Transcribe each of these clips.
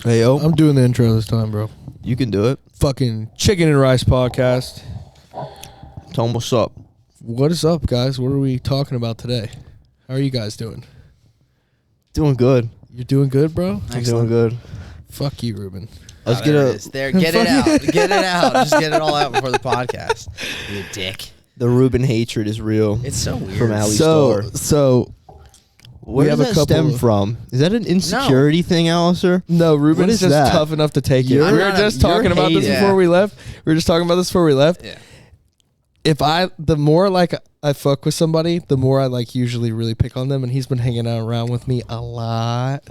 Hey, yo. I'm doing the intro this time, bro. You can do it. Fucking Chicken and Rice podcast. Tell them what's up. What is up, guys? What are we talking about today? How are you guys doing? Doing good. You're doing good, bro? I'm doing good. Fuck you, Ruben. Let's get there a... it is. There, get it out. Get it out. Just get it all out before the podcast. You dick. The Ruben hatred is real. It's so weird. From Ali So, Star. Where we have does a that couple stem of- from? Is that an insecurity thing, Alistair? no, Ruben What is is just that? tough enough to take it. You're We were not- just you're talking about this hating. before we left. We were just talking about this before we left. Yeah. The more like I fuck with somebody, the more I like usually really pick on them, and he's been hanging out around with me a lot.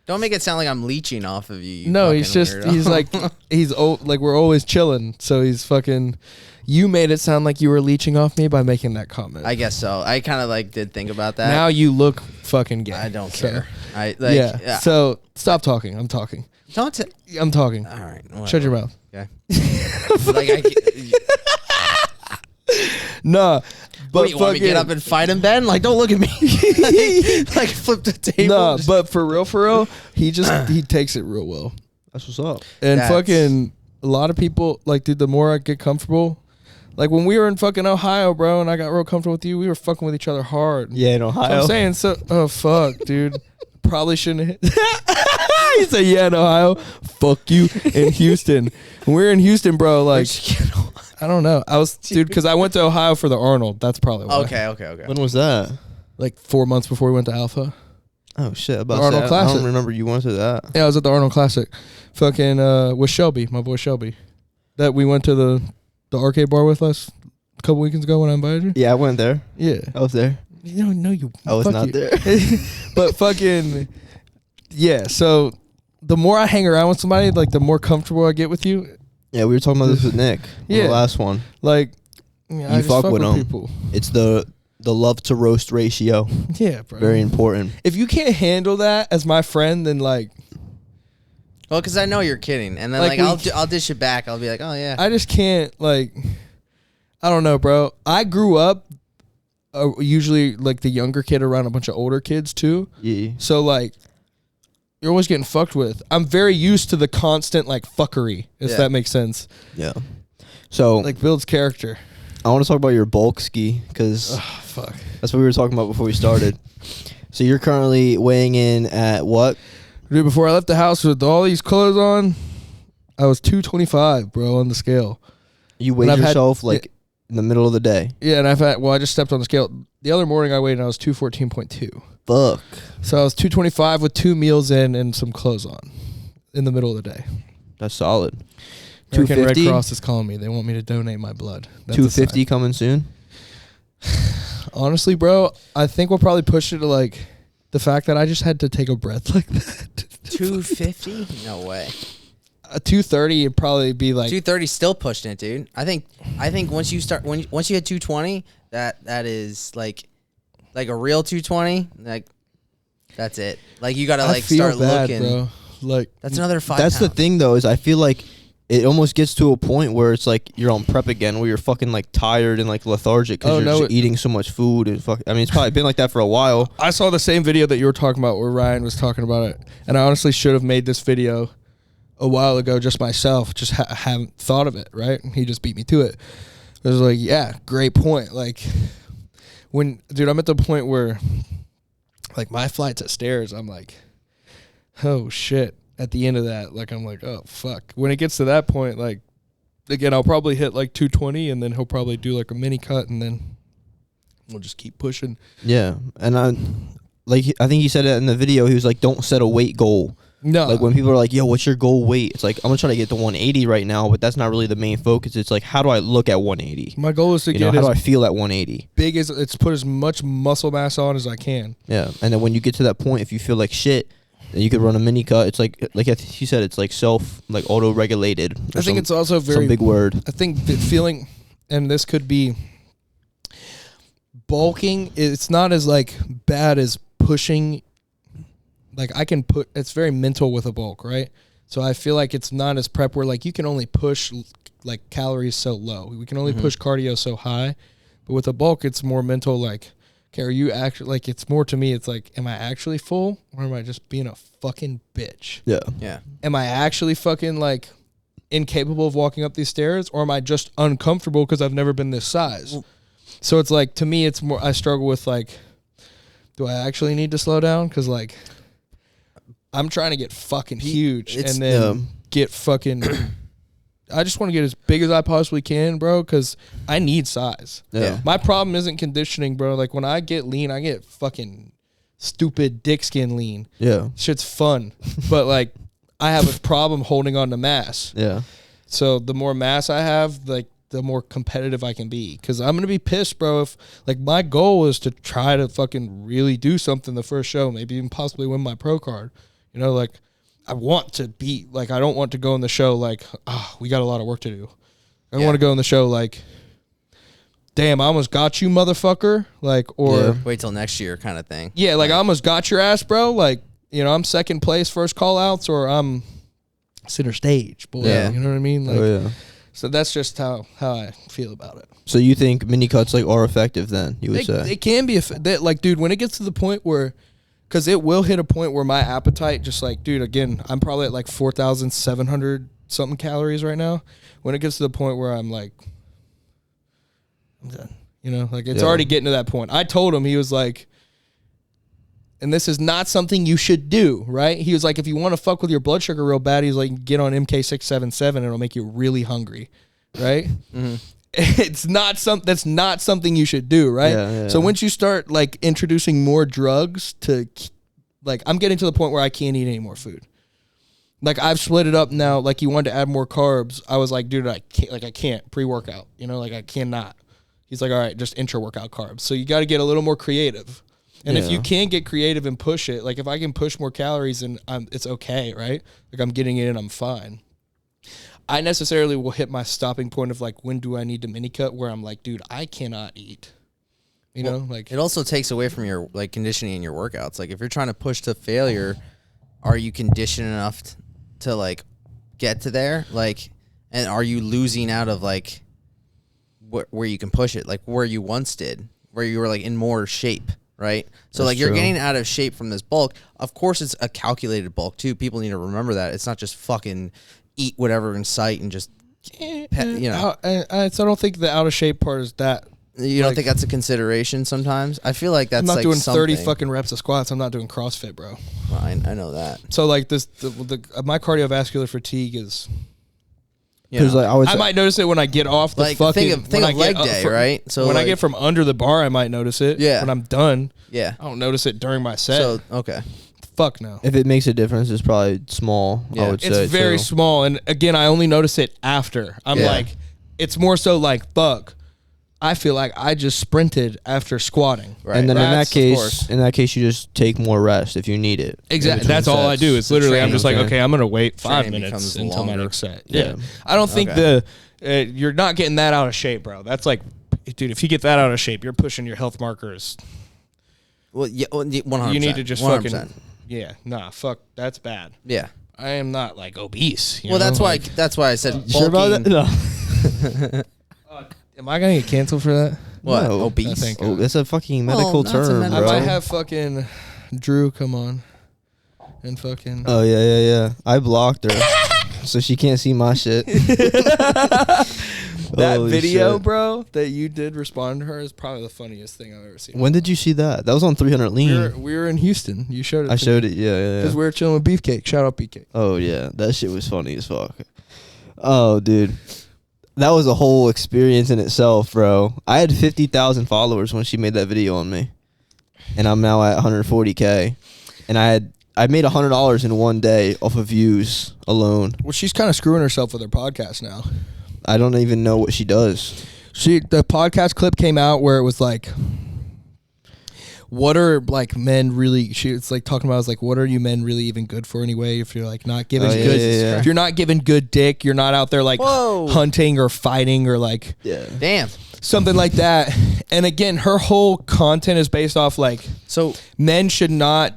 Don't make it sound like I'm leeching off of you. No, he's just weirdo. he's like he's old, like we're always chilling. So he's fucking. You made it sound like you were leeching off me by making that comment. I guess so. I kind of like did think about that. Now you look fucking gay. I don't So, care. I like. yeah. So stop talking. I'm talking. Don't. I'm talking. All right. Shut your mouth. Okay. like Nah. But what, you want me to get up and fight him, Ben? Like, don't look at me. like flip the table. Nah, but for real, he takes it real well. That's what's up. And That's- fucking a lot of people, like, dude, the more I get comfortable, like when we were in fucking Ohio, bro, and I got real comfortable with you, we were fucking with each other hard. Yeah, in So Ohio. I'm saying, oh fuck, dude, probably shouldn't. He said, yeah, in Ohio, fuck you, in Houston. When we were in Houston, bro, like, I don't know, dude, because I went to Ohio for the Arnold. That's probably why. Okay. When was that? Like 4 months before we went to Alpha. Oh, shit. About The Arnold that. I Classic. don't remember you went to that. Yeah, I was at the Arnold Classic, fucking with Shelby, my boy Shelby, that we went to the arcade bar with us a couple weekends ago when I invited you. Yeah, I went there. Yeah, I was there. you don't know you. I was fuck not you. there. But fucking yeah. So the more I hang around with somebody, like the more comfortable I get with you. Yeah, we were talking about this with Nick. Yeah. The last one. Like I just fuck with 'em. people. It's the love to roast ratio. Yeah, bro. Very important. If you can't handle that as my friend, then like Well, because I know you're kidding, and then Like I'll dish it back. I'll be like, oh yeah. I just can't like. I don't know, bro. I grew up usually like the younger kid around a bunch of older kids too. Yeah. So like, you're always getting fucked with. I'm very used to the constant like fuckery, if Yeah. that makes sense. Yeah. So, Like builds character. I want to talk about your bulk ski because Oh, fuck. that's what we were talking about before we started. So you're currently weighing in at what? Dude, before I left the house with all these clothes on, I was 225, bro, on the scale. You weighed I've had- yourself like in the middle of the day. Yeah, and I just stepped on the scale. The other morning I weighed and I was 214.2. Fuck. So I was 225 with 2 meals in and some clothes on in the middle of the day. That's solid. American Red 250? Cross is calling me. They want me to donate my blood. That's a 250 coming soon. sign. Honestly, bro, I think we'll probably push it to like the fact that I just had to take a breath like that. 250? No way. 230 would probably be like 230 still pushing it, dude. I think once you start once you hit 220, that is like a real 220. Like that's it. Like you gotta I like feel start bad, looking. bro. Like That's another 5 That's the pounds. thing though, is I feel like it almost gets to a point where it's like you're on prep again, where you're fucking like tired and like lethargic because Oh, you're no, just eating so much food and fuck. I mean, it's probably been like that for a while. I saw the same video that you were talking about where Ryan was talking about it, and I honestly should have made this video a while ago just myself, just haven't thought of it, right? He just beat me to it. I was like, yeah, great point. Like, dude, I'm at the point where, like, my flights at stairs, I'm like, oh, shit. At the end of that, like, I'm like, oh, fuck. When it gets to that point, like, again, I'll probably hit, like, 220, and then he'll probably do, like, a mini cut, and then we'll just keep pushing. Yeah, and I think he said it in the video. He was like, "Don't set a weight goal." No. Like when people are like, "Yo, what's your goal weight?" It's like I'm gonna try to get to 180 right now, but that's not really the main focus. It's like, how do I look at 180? My goal is to You know, get how do I as feel at 180? big as it's put as much muscle mass on as I can. Yeah, and then when you get to that point, if you feel like shit, then you could run a mini cut. It's like he said, it's like auto regulated. I think it's also some very big word. I think that feeling, and this could be bulking. It's not as like bad as pushing. Like I can put. It's very mental with a bulk, right? So I feel like it's not as prep where like you can only push like calories so low. We can only push cardio so high. But with a bulk, it's more mental. Like okay, are you actually, like, it's more to me, it's like, am I actually full or am I just being a fucking bitch? Yeah. Yeah. Am I actually fucking, like, incapable of walking up these stairs, or am I just uncomfortable because I've never been this size? So it's like, to me, it's more, I struggle with, like, do I actually need to slow down? Because, like, I'm trying to get fucking huge and then get fucking... I just want to get as big as I possibly can, bro, because I need size. Yeah. My problem isn't conditioning, bro. Like, when I get lean, I get fucking stupid dick skin lean. Yeah. Shit's fun. But, like, I have a problem holding on to mass. Yeah. So the more mass I have, like, the more competitive I can be. Because I'm going to be pissed, bro, if, like, my goal is to try to fucking really do something the first show, maybe even possibly win my pro card. You know, like, I want to be, like, I don't want to go in the show like, we got a lot of work to do. I want to go in the show like, damn, I almost got you, motherfucker. Like, or... Wait till next year kind of thing. Yeah, like, I almost got your ass, bro. Like, you know, I'm second place, first call outs, or I'm center stage, boy. Yeah. You know what I mean? Like, Oh, yeah. So that's just how I feel about it. So you think mini cuts like are effective then, you would say? They can be, like, dude, when it gets to the point where... Because it will hit a point where my appetite just like, dude, again, I'm probably at like 4,700 something calories right now. When it gets to the point where I'm like, I'm done. You know, like it's already getting to that point. I told him, he was like, and this is not something you should do, right? He was like, if you want to fuck with your blood sugar real bad, he's like, get on MK677 and it'll make you really hungry, right? Mm-hmm. It's not that's not something you should do, right? Yeah. So once you start like introducing more drugs to, like, I'm getting to the point where I can't eat any more food. Like, I've split it up now. Like, you wanted to add more carbs. I was like, dude, I can't pre-workout. You know, like, I cannot. He's like, all right, just intra-workout carbs. So you got to get a little more creative. And if you can get creative and push it, like, if I can push more calories and it's okay, right? Like, I'm getting it and I'm fine. I necessarily will hit my stopping point of, like, when do I need to mini cut, where I'm like, dude, I cannot eat. You know, like, it also takes away from your, like, conditioning in your workouts. Like, if you're trying to push to failure, are you conditioned enough to like get to there? Like, and are you losing out of, like, where you can push it, like where you once did, where you were, like, in more shape, right? So, like, you're getting out of shape from this bulk. Of course, it's a calculated bulk too. People need to remember that it's not just fucking eat whatever in sight and just, you know. So I don't think the out of shape part is that. You don't think that's a consideration sometimes? I feel like that's, I'm not like, doing something. 30 fucking reps of squats. I'm not doing CrossFit, bro. Well, I know that. So, like, my cardiovascular fatigue is. Because like I might notice it when I get off the like, fucking. think of leg day, right? So when I get from under the bar, I might notice it. Yeah. When I'm done. Yeah. I don't notice it during my set. So okay. Fuck no. if it makes a difference, it's probably small. Yeah. I would say It's very so. small, and again, I only notice it after. I'm like, it's more so like, fuck. I feel like I just sprinted after squatting. Right. And then in That's- that case, you just take more rest if you need it. Exactly. In between That's all I sets. do. It's literally, I'm training, just like, okay. okay, I'm going to wait 5 Training minutes becomes until my longer. next set. Yeah. I don't think Okay. you're not getting that out of shape, bro. That's like, dude, if you get that out of shape, you're pushing your health markers. Well, yeah, 100%. You need to just 100%. fucking, fuck, that's bad. Yeah. I am not like obese. Well, that's why I said Sure about bulking. that? No. Am I going to get canceled for that? What? No. Obese? I think- Oh, that's a fucking Well, medical that's a term, medical- bro. I might have fucking Drew come on and fucking. Oh yeah. I blocked her, so she can't see my shit. That Holy video, shit. bro, that you did respond to her is probably the funniest thing I've ever seen. When did you see that? That was on 300 Lean. We were in Houston. You showed it. I showed it. Yeah. because we were chilling with Beefcake. Shout out Beefcake. Oh yeah, that shit was funny as fuck. Oh dude, that was a whole experience in itself, bro. I had 50,000 followers when she made that video on me, and I'm now at 140K, and I made $100 in one day off of views alone. Well, she's kind of screwing herself with her podcast now. I don't even know what she does. The podcast clip came out where it was like, what are like men really? It's like talking about, like, what are you men really even good for anyway? If you're like not giving good, if you're not giving good dick, you're not out there like hunting or fighting or like Damn. something like that. And again, her whole content is based off like, So men should not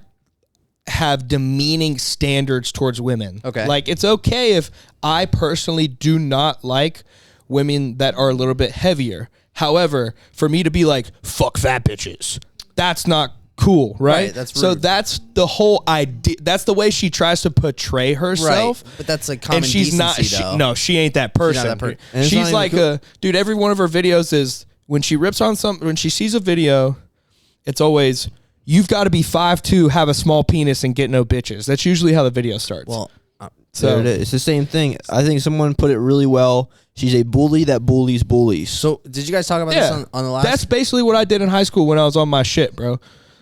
have demeaning standards towards women. Okay. Like, it's okay if I personally do not like women that are a little bit heavier. However, for me to be like, fuck fat bitches, that's not cool, right? Right, that's so rude. that's the whole idea. That's the way she tries to portray herself. Right, but that's like common And she's decency, not. though. No, she ain't that person. that per- And it's She's not even like cool. dude. Every one of her videos is when she rips on something. When she sees a video, it's always you've got to be 5'2", have a small penis, and get no bitches. That's usually how the video starts. Well, so There it is. It's the same thing. I think someone put it really well. She's a bully that bullies bullies. so did you guys talk about this on the last? That's basically what I did in high school when I was on my shit, bro.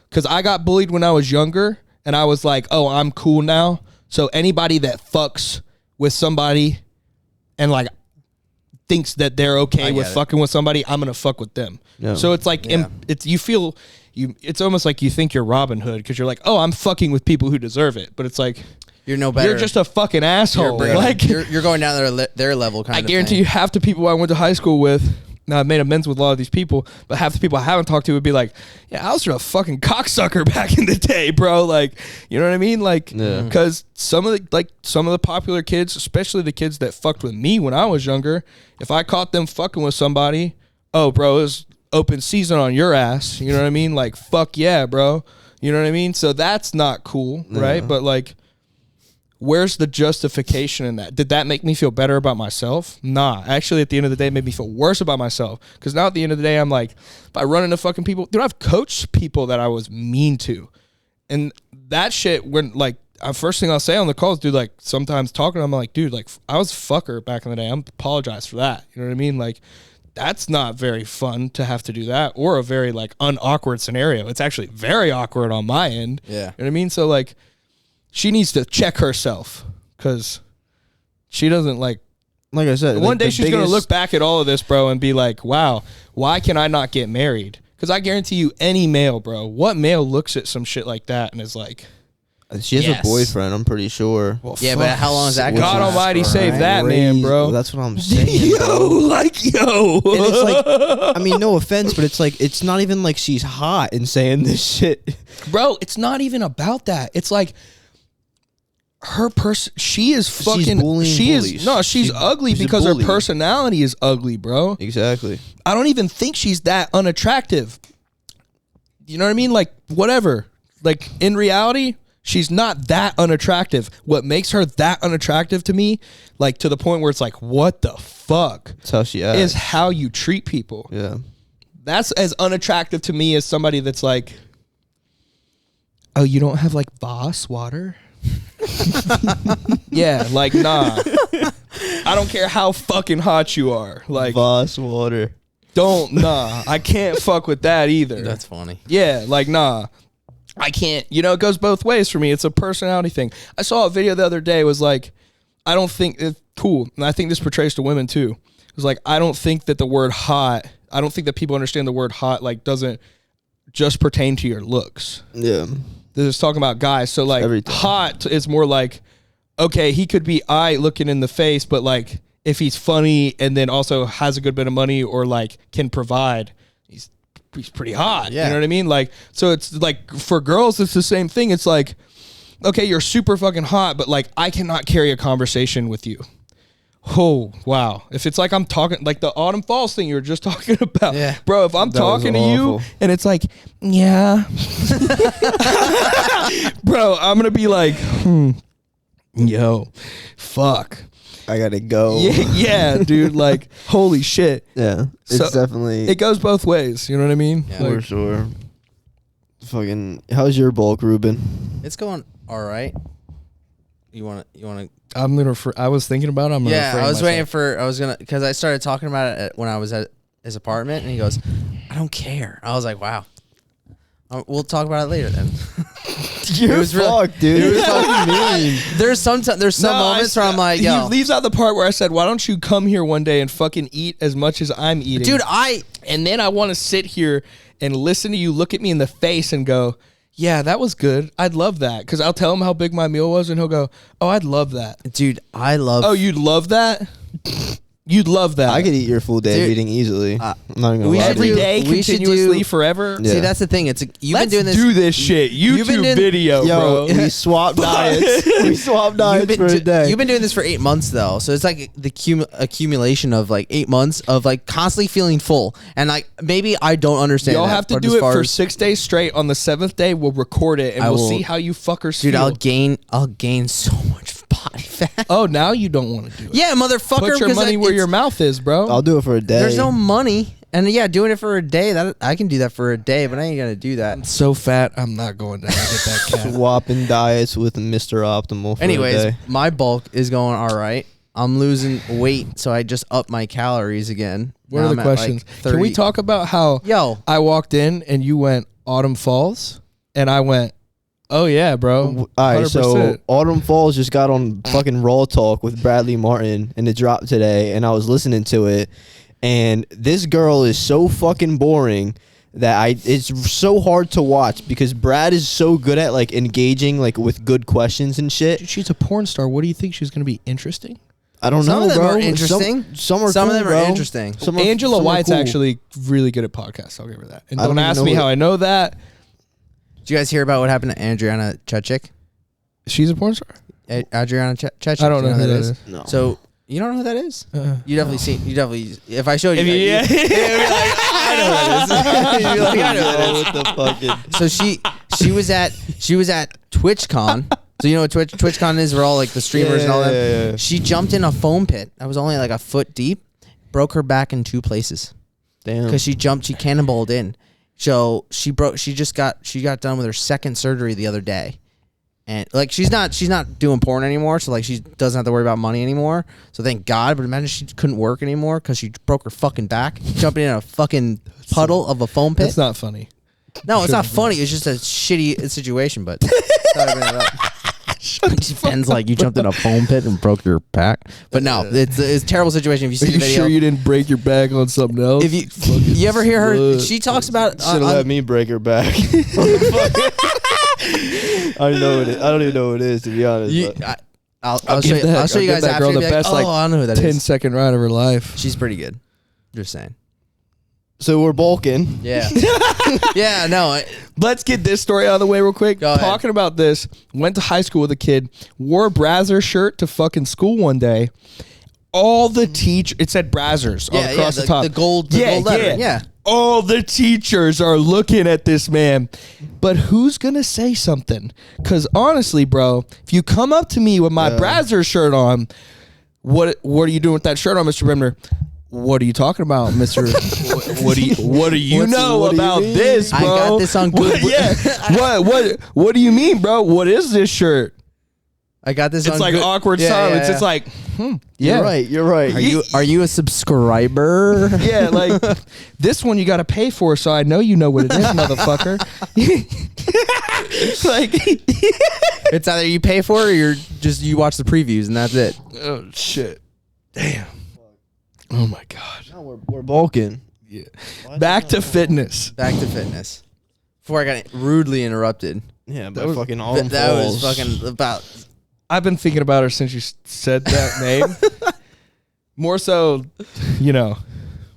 Because I got bullied when I was younger, and I was like, oh, I'm cool now. So anybody that fucks with somebody and like thinks that they're okay with it. fucking with somebody, I'm gonna fuck with them. Yeah. So it's like it's you feel you. It's almost like you think you're Robin Hood because you're like, oh, I'm fucking with people who deserve it. But it's like you're no better. you're just a fucking asshole. Like you're going down their level kind I of guarantee you half the people I went to high school with, now I've made amends with a lot of these people, but half the people I haven't talked to would be like, yeah, I was a fucking cocksucker back in the day, bro. Like, you know what I mean? Like, because some of the popular kids, especially the kids that fucked with me when I was younger, if I caught them fucking with somebody, oh, bro, it was open season on your ass. You know what I mean? Like, fuck yeah, bro. You know what I mean? So that's not cool, right? But like, where's the justification in that? Did that make me feel better about myself? Nah. Actually, at the end of the day, it made me feel worse about myself. Because now at the end of the day, I'm like, if I run into fucking people, dude, I've coached people that I was mean to. And that shit, when like, first thing I'll say on the calls, dude, like sometimes talking, I'm like, dude, like I was a fucker back in the day. I'm apologize for that. You know what I mean? Like, that's not very fun to have to do that, or a very like unawkward scenario. It's actually very awkward on my end. Yeah. You know what I mean? So like, she needs to check herself because she doesn't like I said, one day she's going to look back at all of this, bro, and be like, wow, why can I not get married? Because I guarantee you any male, bro, what male looks at some shit like that and is like, she has yes. a boyfriend, I'm pretty sure. well, Yeah, fuck. but how long is that God gonna last almighty for, save right? that man, bro. Well, that's what I'm saying, bro. yo. And it's like, I mean, no offense, but it's like, it's not even like she's hot and saying this shit. Bro, it's not even about that. It's like, her person, she is fucking. bullying She's bullies. ugly she's a because her bully. personality is ugly, bro. Exactly. I don't even think she's that unattractive. You know what I mean? Like, whatever. Like, in reality, she's not that unattractive. What makes her that unattractive to me, like, to the point where it's like, what the fuck? That's how she acts. Is how you treat people. Yeah. That's as unattractive to me as somebody that's like, oh, you don't have, like, Boss water? Yeah, like, nah. I don't care how fucking hot you are. Like, Voss water. nah. I can't fuck with that either. That's funny. Yeah, like, nah. I can't. You know, it goes both ways for me. It's a personality thing. I saw a video the other day. It was like, I don't think it's cool. And I think this portrays to women too. It was like, I don't think that the word hot, I don't think that people understand the word hot, like, doesn't just pertain to your looks. Yeah. This is talking about guys. So like, Everything. hot is more like, okay, he could be eye looking in the face, but like, if he's funny and then also has a good bit of money or like can provide, he's pretty hot. Yeah. You know what I mean? Like, so it's like for girls, it's the same thing. It's like, okay, you're super fucking hot, but like, I cannot carry a conversation with you. Oh, wow. If it's like I'm talking, like the autumn falls thing you were just talking about. Yeah. Bro, if I'm That was talking to you awful. and it's like, yeah. Bro, I'm going to be like, yo, fuck. I gotta go. Yeah, dude. Like, holy shit. Yeah. It's So, definitely It goes both ways. You know what I mean? Yeah. for sure. Fucking, how's your bulk, Ruben? It's going all right. You want to I'm gonna. I was thinking about it. I'm gonna. Yeah, refrain I was myself. waiting for. I was gonna because I started talking about it when I was at his apartment, and he goes, "I don't care." I was like, "Wow." We'll talk about it later then. You're was really- fucked, dude. What do you mean? There's some moments where I'm like, he "Yo, leaves out the part where I said, "Why don't you come here one day and fucking eat as much as I'm eating, dude, And then I want to sit here and listen to you look at me in the face and go, "Yeah, that was good. I'd love that." Because I'll tell him how big my meal was, and he'll go, "Oh, I'd love that." dude, I love." Oh, you'd love that? You'd love that. I could eat your full day Dude, of eating easily. I'm not gonna we lie should to you. every day, We should continuously, do- forever. Yeah. See, that's the thing. You've Let's been doing this. do this shit. you've been YouTube doing- video, Yo, bro. we swap diets. We swap You've diets been, for a day. you've been doing this for 8 months though, so it's like the accumulation of like 8 months of like constantly feeling full, and like maybe I don't understand. Y'all that, have to but do as it far for as- 6 days straight. On the 7th day, we'll record it and I we'll will- see how you fuckers Dude, feel. I'll gain so much body fat. Oh, now you don't want to do it. Yeah, motherfucker. Put your 'cause money where it's- your mouth is, bro. I'll do it for a day. There's no money, and yeah, doing it for a day. That I can do that for a day, but I ain't gonna do that. so fat, I'm not going down to get that cat. swapping diets with Mr. Optimal for a Anyways, day. my bulk is going all right. I'm losing weight, so I just upped my calories again. What Now are I'm the at, like, questions? Can we 30 talk about how Yo, I walked in and you went autumn falls, and I went, oh yeah, bro. All right, so 100%. Autumn Falls just got on fucking Raw Talk with Bradley Martin, and it dropped today, and I was listening to it, and this girl is so fucking boring that it's so hard to watch because Brad is so good at like engaging like with good questions and shit. Dude, she's a porn star. What do you think she's going to be interesting? I don't Some know, of them bro. are interesting. Some are Some cool, of them bro. are interesting. Some are- Angela some are White's cool. actually really good at podcasts. I'll give her that. And I don't don't even ask know me who- how I know that. Did you guys hear about what happened to Adriana Chechik? She's a porn star. Adriana Chechik. I don't Do you know who that is. No. So you don't know who that is? Uh-uh. You definitely seen. You definitely. If I showed you, If you- you'd be like, I know who that is. You'd be like, I know who that is. What the fucking So she was at TwitchCon. So you know what TwitchCon is? We're all like the streamers and all that. Yeah. She jumped in a foam pit that was only like a foot deep, broke her back in 2 places Damn. because she cannonballed in. So she got done with her second surgery the other day, and like she's not doing porn anymore. So like she doesn't have to worry about money anymore. So thank God. But imagine she couldn't work anymore because she broke her fucking back jumping in a fucking puddle of a foam pit. That's not funny. No, it's not funny. It's just a shitty situation. But thought I'd bring it up. Ben's like, you jumped in a foam pit and broke your back. But no, it's a terrible situation. If you Are see you the video, sure you didn't break your back on something else? if you ever hear her, slut. she talks about Should have let me break her back. I don't know what it. I don't even know what it is, to be honest. But I'll show you. I'll show you give guys that after. girl You'll the be like, best, oh, like, I don't know who that 10 is. second ride of her life. She's pretty good. Just saying. so we're bulking. Yeah. Yeah. No. Let's get this story out of the way real quick. Go ahead. Talking about this, went to high school with a kid, wore a Brazzers shirt to fucking school one day. All the it said Brazzers across the top. The gold letter. Yeah. All the teachers are looking at this man. But who's going to say something? Because honestly, bro, if you come up to me with my Brazzers shirt on, what are you doing with that shirt on, Mr. Brimner? What are you talking about, Mister? What do you know what do you about mean? this, bro? I got this on good. What do you mean, bro? What is this shirt? I got this. It's on like good. awkward Yeah, silence. yeah, It's like, You're right. You're right. Are you a subscriber? yeah, like this one you got to pay for, so I know you know what it is, motherfucker. like, It's either you pay for it or you watch the previews and that's it. oh shit, damn. Oh my god. No, we're bulking. Yeah. Back to fitness. Back to fitness. Before I got rudely interrupted. Yeah, That but was- fucking Autumn That was Falls. fucking about. I've been thinking about her since you said that name. More so,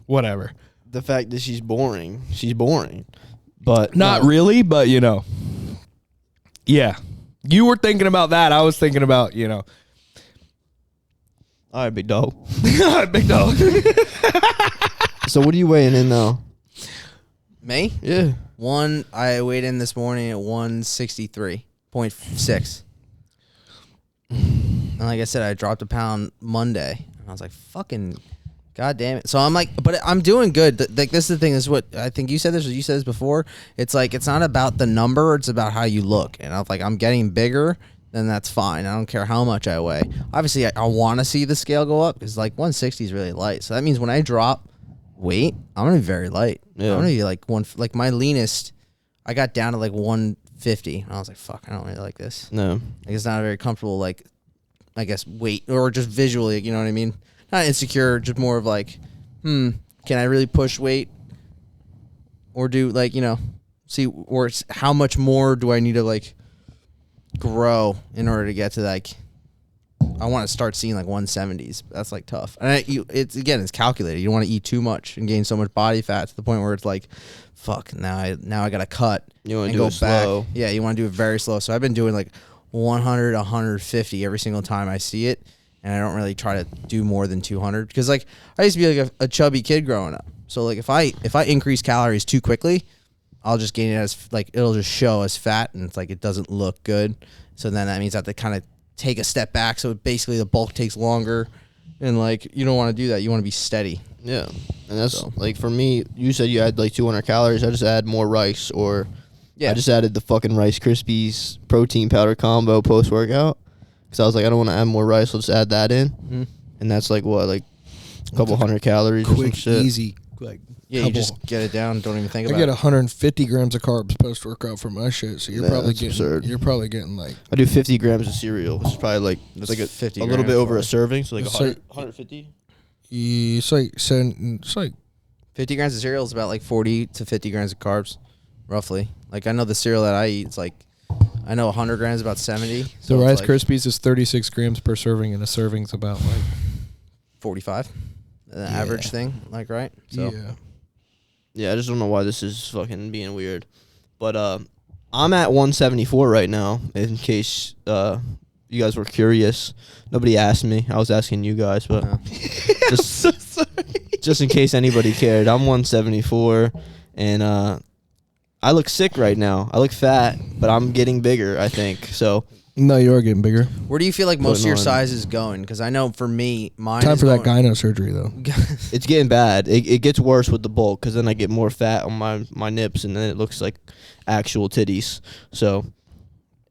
whatever. The fact that she's boring. She's boring. But Not no. really, but yeah. You were thinking about that. I was thinking about, All right, big dog. big dog. So what are you weighing in now? Me? Yeah. I weighed in this morning at 163.6. And like I said, I dropped a pound Monday. And I was like, fucking god damn it. So I'm like, but I'm doing good. Like, this is the thing. This is what I think you said this. You said this before. It's like, it's not about the number. It's about how you look. And I'm like, I'm getting bigger. Then that's fine. I don't care how much I weigh. Obviously, I want to see the scale go up because like 160 is really light. So that means when I drop weight, I'm gonna be very light. Yeah. I'm gonna be like my leanest. I got down to like 150, and I was like, "Fuck, I don't really like this." No. Like, it's not a very comfortable, like, I guess weight or just visually, you know what I mean? Not insecure, just more of like, can I really push weight, or do like see, or how much more do I need to like grow in order to get to like I want to start seeing like 170s. That's like tough. And it's calculated. You don't want to eat too much and gain so much body fat to the point where it's like, fuck. Now I gotta cut. You want to and do go it slow. back. Yeah, you want to do it very slow. So I've been doing like 100, 150 every single time I see it, and I don't really try to do more than 200 because like I used to be like a chubby kid growing up. So like if I increase calories too quickly, I'll just gain it as like it'll just show as fat, and it's like it doesn't look good. So then that means I have to kind of take a step back. So basically the bulk takes longer, and like you don't want to do that. You want to be steady. Yeah, and that's like for me. You said you had like 200 calories. I just add more rice, or I just added the fucking Rice Krispies protein powder combo post workout because I was like I don't want to add more rice. I'll just add that in, and that's like what like a couple hundred calories. Quick, or some shit. easy, like. Yeah, you just get it down. Don't even think I about get it. 150 grams of carbs post workout from my shit. So you're probably that's getting absurd. You're probably getting like I do 50 grams of cereal, which is probably like That's it's like 50 a little bit grams, over a probably. serving, so like It's 150. it's like 50 grams of cereal is about like 40 to 50 grams of carbs, roughly. Like I know the cereal that I eat, it's like I know 100 grams about 70. the So Rice it's like Krispies is 36 grams per serving, and a serving's about like 45. The average thing, like right? So yeah. Yeah, I just don't know why this is fucking being weird. But I'm at 174 right now, in case you guys were curious. Nobody asked me. I was asking you guys, but just in case anybody cared. I'm 174, and I look sick right now. I look fat, but I'm getting bigger, I think. So No, you are getting bigger. where do you feel like most of your Putting on- size is going? Because I know for me, mine Time is for that going- gyno surgery though. it's getting bad. It gets worse with the bulk because then I get more fat on my nips, and then it looks like actual titties. So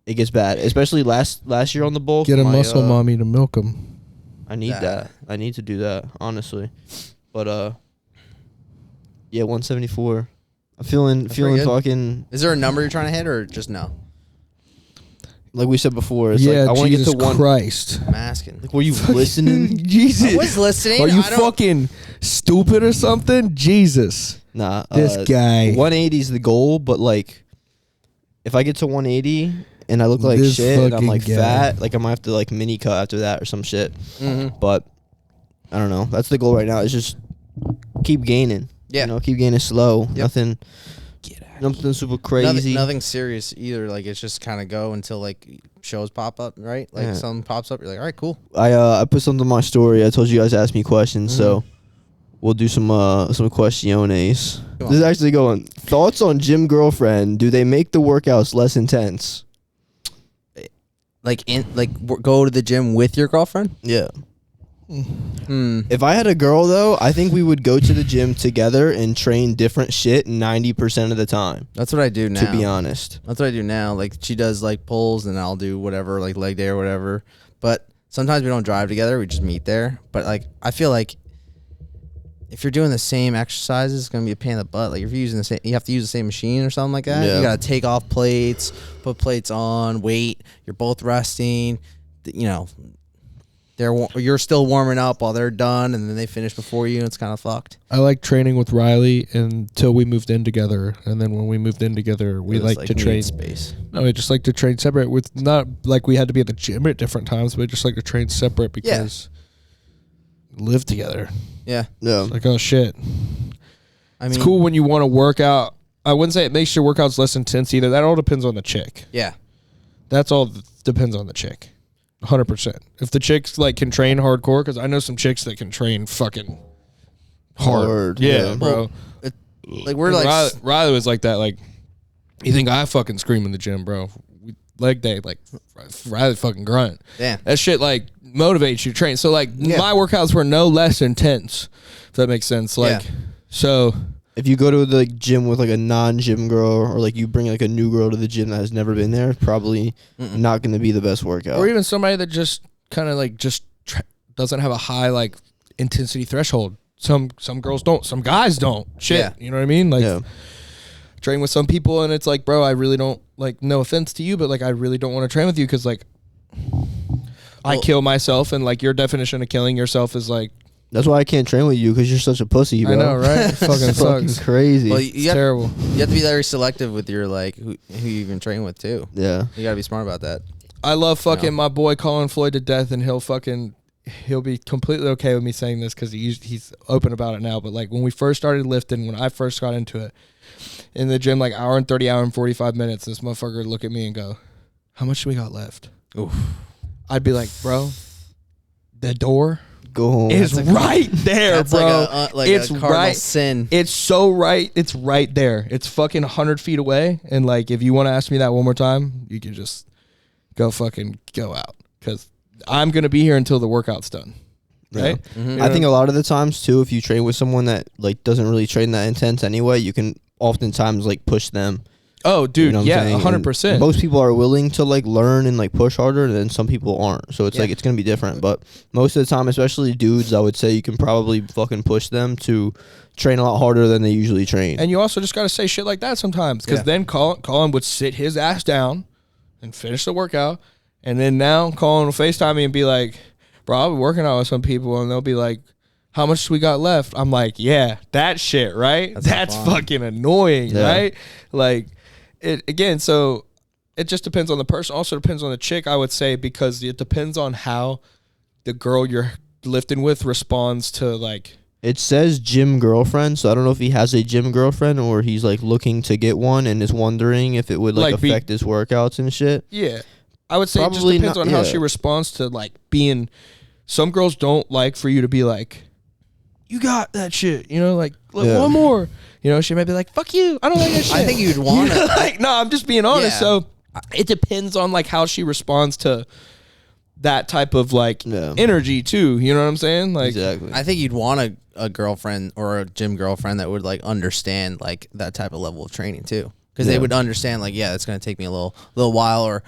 it gets bad, especially last year on the bulk. Get a my, muscle mommy to milk them. I need that. I need to do that, honestly. But yeah, 174. I'm feeling pretty good. fucking Is there a number you're trying to hit or just no? like we said before. It's Yeah, like I want to get Jesus to one. Christ. I'm asking. Like, were you listening? Jesus. I was listening. Are you I don't- fucking stupid or something? Jesus. Nah, This guy. 180 is the goal, but like, if I get to 180 and I look like This shit and I'm fucking like guy. fat, like I might have to like mini cut after that or some shit. But I don't know. That's the goal right now. Is just keep gaining. Yeah. You know, keep gaining slow. Yep. Nothing super crazy. Nothing serious either. Like it's just kind of go until like shows pop up, right? Like Yeah. something pops up, you're like, all right, cool. I put something on my story. I told you guys to ask me questions, so we'll do some questiones. Come on. This is actually going. Thoughts on gym girlfriend? Do they make the workouts less intense? Go to the gym with your girlfriend. Yeah. Hmm. If I had a girl though, I think we would go to the gym together and train different shit 90% of the time. That's what I do now. To be honest. That's what I do now. Like she does like pulls and I'll do whatever, like leg day or whatever. But sometimes we don't drive together. We just meet there. But like I feel like if you're doing the same exercises, it's gonna be a pain in the butt. Like if you're using the same, you have to use the same machine or something like that. Yeah. You gotta take off plates, put plates on, wait. You're both resting. You know, you're still warming up while they're done, and then they finish before you, and it's kind of fucked. I like training with Riley until we moved in together, and then when we moved in together, we It was, like to needed train. space. No, we just like to train separate. With not like we had to be at the gym at different times, but just like to train separate because we live together. Yeah, Yeah. Like oh shit, I mean, it's cool when you want to work out. I wouldn't say it makes your workouts less intense either. That all depends on the chick. Yeah, That's all depends on the chick. 100%. If the chicks like can train hardcore, because I know some chicks that can train fucking hard. Yeah, yeah. bro. like we're like Riley was like that. Like, you think I fucking scream in the gym, bro? Leg day, like Riley fucking grunt. damn. That shit like motivates you to train. So like Yeah. my workouts were no less intense. If that makes sense. Like Yeah. so. If you go to the gym with like a non-gym girl, or like you bring like a new girl to the gym that has never been there, probably not going to be the best workout. Or even somebody that just kind of like doesn't have a high like intensity threshold. Some girls don't. Some guys don't. Shit. Yeah. You know what I mean? Like Yeah. train with some people and it's like, bro, I really don't like. No offense to you, but like I really don't want to train with you because like I Well- kill myself, and like your definition of killing yourself is like That's why I can't train with you, because you're such a pussy, bro. I know, right? It fucking It's fucking sucks. crazy. Well, It's terrible. you have to be very selective with your like who you even train with too. Yeah. You gotta be smart about that. I love fucking my boy Colin Floyd to death, and he'll be completely okay with me saying this because he's open about it now. But like when we first started lifting, when I first got into it in the gym, like hour and 45 minutes, this motherfucker would look at me and go, "How much do we got left?" Oof. I'd be like, "Bro, the door go home. is right there, that's bro. Like it's a cardinal right. sin. It's so right. It's right there. It's fucking 100 feet away. And like, if you want to ask me that one more time, you can just go out because I'm gonna be here until the workout's done. Right. Yeah. Mm-hmm. I think a lot of the times too, if you train with someone that like doesn't really train that intense anyway, you can oftentimes like push them. Oh, dude, you know yeah, 100%. Most people are willing to like learn and like push harder, and then some people aren't. So it's like it's gonna be different. But most of the time, especially dudes, I would say you can probably fucking push them to train a lot harder than they usually train. And you also just gotta say shit like that sometimes, because then Colin would sit his ass down and finish the workout, and then now Colin will FaceTime me and be like, "Bro, I'll be working out with some people," and they'll be like, "How much we got left?" I'm like, "Yeah, that shit, right? That's fucking annoying, right?" Like. So it just depends on the person. Also depends on the chick, I would say, because it depends on how the girl you're lifting with responds to like. It says gym girlfriend, so I don't know if he has a gym girlfriend or he's like looking to get one and is wondering if it would like affect his workouts and shit. Yeah, I would say probably it just depends on how she responds to like being. Some girls don't like for you to be like, "You got that shit," you know, like one more. You know, she might be like, "Fuck you, I don't like that shit." I think you'd want to. Like, no, I'm just being honest. Yeah. So it depends on like how she responds to that type of like energy too. You know what I'm saying? Like, exactly. I think you'd want a girlfriend or a gym girlfriend that would like understand like that type of level of training too. Because they would understand, like, it's going to take me a little while, or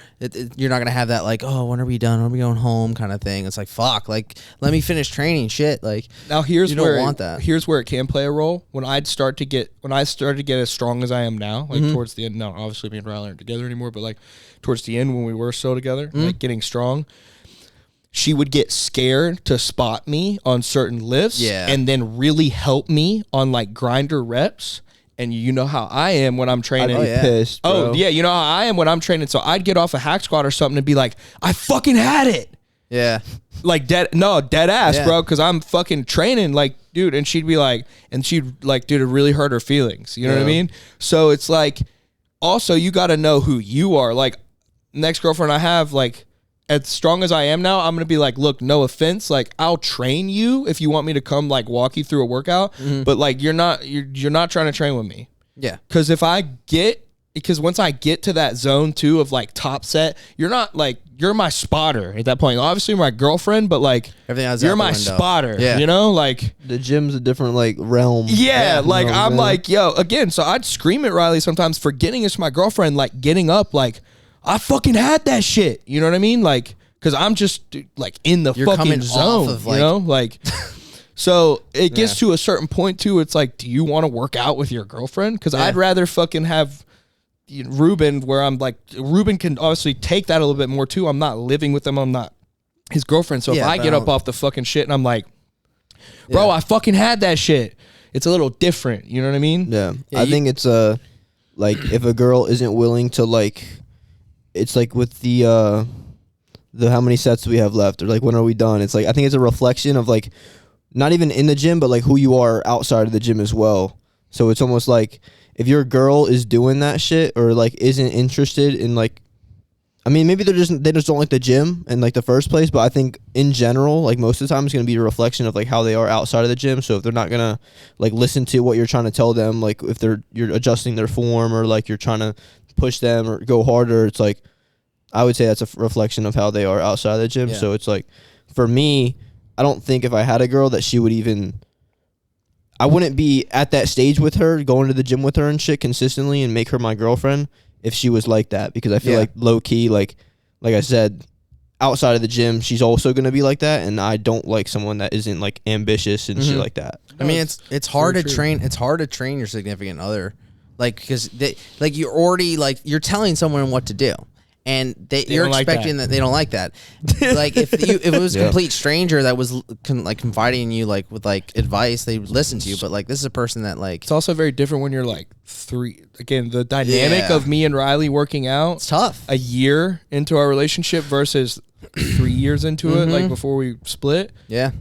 you're not going to have that, like, "Oh, when are we done? When are we going home?" kind of thing. It's like, fuck, like, let me finish training, shit. Like, now here's where it can play a role. When I started to get as strong as I am now, like towards the end. No, obviously me and Riley aren't together anymore, but like towards the end when we were still together, like getting strong, she would get scared to spot me on certain lifts, and then really help me on like grinder reps. And you know how I am when I'm training. I'd be pissed, bro. Oh, yeah, you know how I am when I'm training. So I'd get off a hack squat or something and be like, "I fucking had it." Yeah. Like dead ass, bro, because I'm fucking training, like, dude. And she'd be like, dude, it really hurt her feelings. You know what I mean? So it's like, also, you got to know who you are. Like, next girlfriend I have, like, as strong as I am now, I'm going to be like, "Look, no offense. Like, I'll train you if you want me to come, like, walk you through a workout. But, like, you're not trying to train with me." Yeah. Because once I get to that zone, too, of, like, top set, you're not, like, you're my spotter at that point. Obviously, you're my girlfriend, but, like, you're my spotter. Yeah. You know? Like, the gym's a different, like, realm. Yeah. Like, I'm like, yo, again, so I'd scream at Riley sometimes for getting us my girlfriend, like, getting up, like, "I fucking had that shit." You know what I mean? Like, because I'm just like in the fucking zone, of, like, you know? Like, so it gets to a certain point too. It's like, do you want to work out with your girlfriend? Because I'd rather fucking have Ruben, where I'm like, Ruben can obviously take that a little bit more too. I'm not living with him. I'm not his girlfriend. So if I get up off the fucking shit and I'm like, "Bro, I fucking had that shit," it's a little different. You know what I mean? Yeah. I think it's like if a girl isn't willing to like. It's like with the how many sets do we have left, or like when are we done? It's like I think it's a reflection of like not even in the gym, but like who you are outside of the gym as well. So it's almost like if your girl is doing that shit or like isn't interested in like, I mean maybe they just don't like the gym in like the first place, but I think in general like most of the time it's gonna be a reflection of like how they are outside of the gym. So if they're not gonna like listen to what you're trying to tell them, like if you're adjusting their form or like you're trying to push them or go harder, it's like I would say that's a reflection of how they are outside of the gym. So it's like for me, I don't think if I had a girl that she would even, I wouldn't be at that stage with her, going to the gym with her and shit consistently and make her my girlfriend if she was like that, because I feel like low key, like I said, outside of the gym she's also going to be like that, and I don't like someone that isn't like ambitious and shit like that. I mean it's hard to train. It's hard to train your significant other. Like, because you're already, like, you're telling someone what to do. and you're don't like expecting that they don't like that. Like if it was a complete stranger that was like confiding in you like with like advice, they would listen to you. But like this is a person that like It's also very different when you're like again, the dynamic of me and Riley working out. It's tough. A year into our relationship versus 3 years into it, like before we split. Yeah.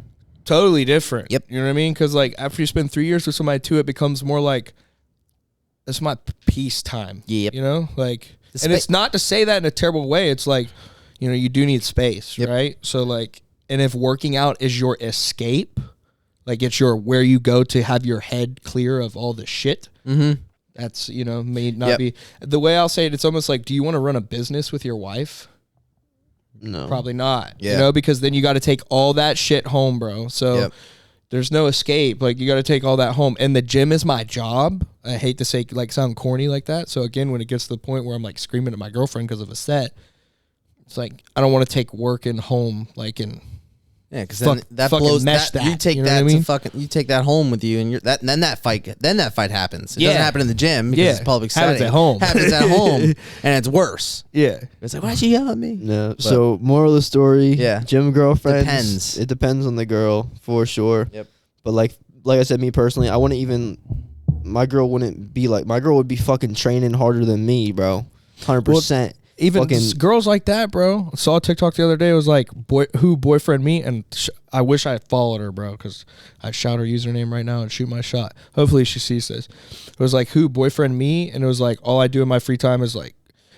Totally different. Yep. You know what I mean? Because like after you spend 3 years with somebody too, it becomes more like it's my peace time. Yep. You know, like, and it's not to say that in a terrible way. It's like, you know, you do need space, right? So like, and if working out is your escape, like it's your where you go to have your head clear of all the shit. That's, you know, may not be the way I'll say it. It's almost like, do you want to run a business with your wife? No, Probably not. You know, because then you got to take all that shit home, bro. So there's no escape. Like you got to take all that home. And the gym is my job. I hate to say like sound corny like that. So again, when it gets to the point where I'm like screaming at my girlfriend because of a set, it's like I don't want to take work and home like in. Yeah, because then that blows that. You take that to fucking. You take that home with you, and then that fight happens. It doesn't happen in the gym because it's public setting. Happens at home. Happens at home, and it's worse. Yeah, it's like why'd she yell at me? No. But, so moral of the story. Yeah. Gym girlfriends. Depends. It depends on the girl for sure. Yep. But like I said, me personally, I wouldn't even. My girl wouldn't be like. My girl would be fucking training harder than me, bro. 100%. Even girls like that, bro. I saw a TikTok the other day. It was like, boyfriend me? And I wish I had followed her, bro, because I'd shout her username right now and shoot my shot. Hopefully she sees this. It was like, who, boyfriend me? And it was like, all I do in my free time is like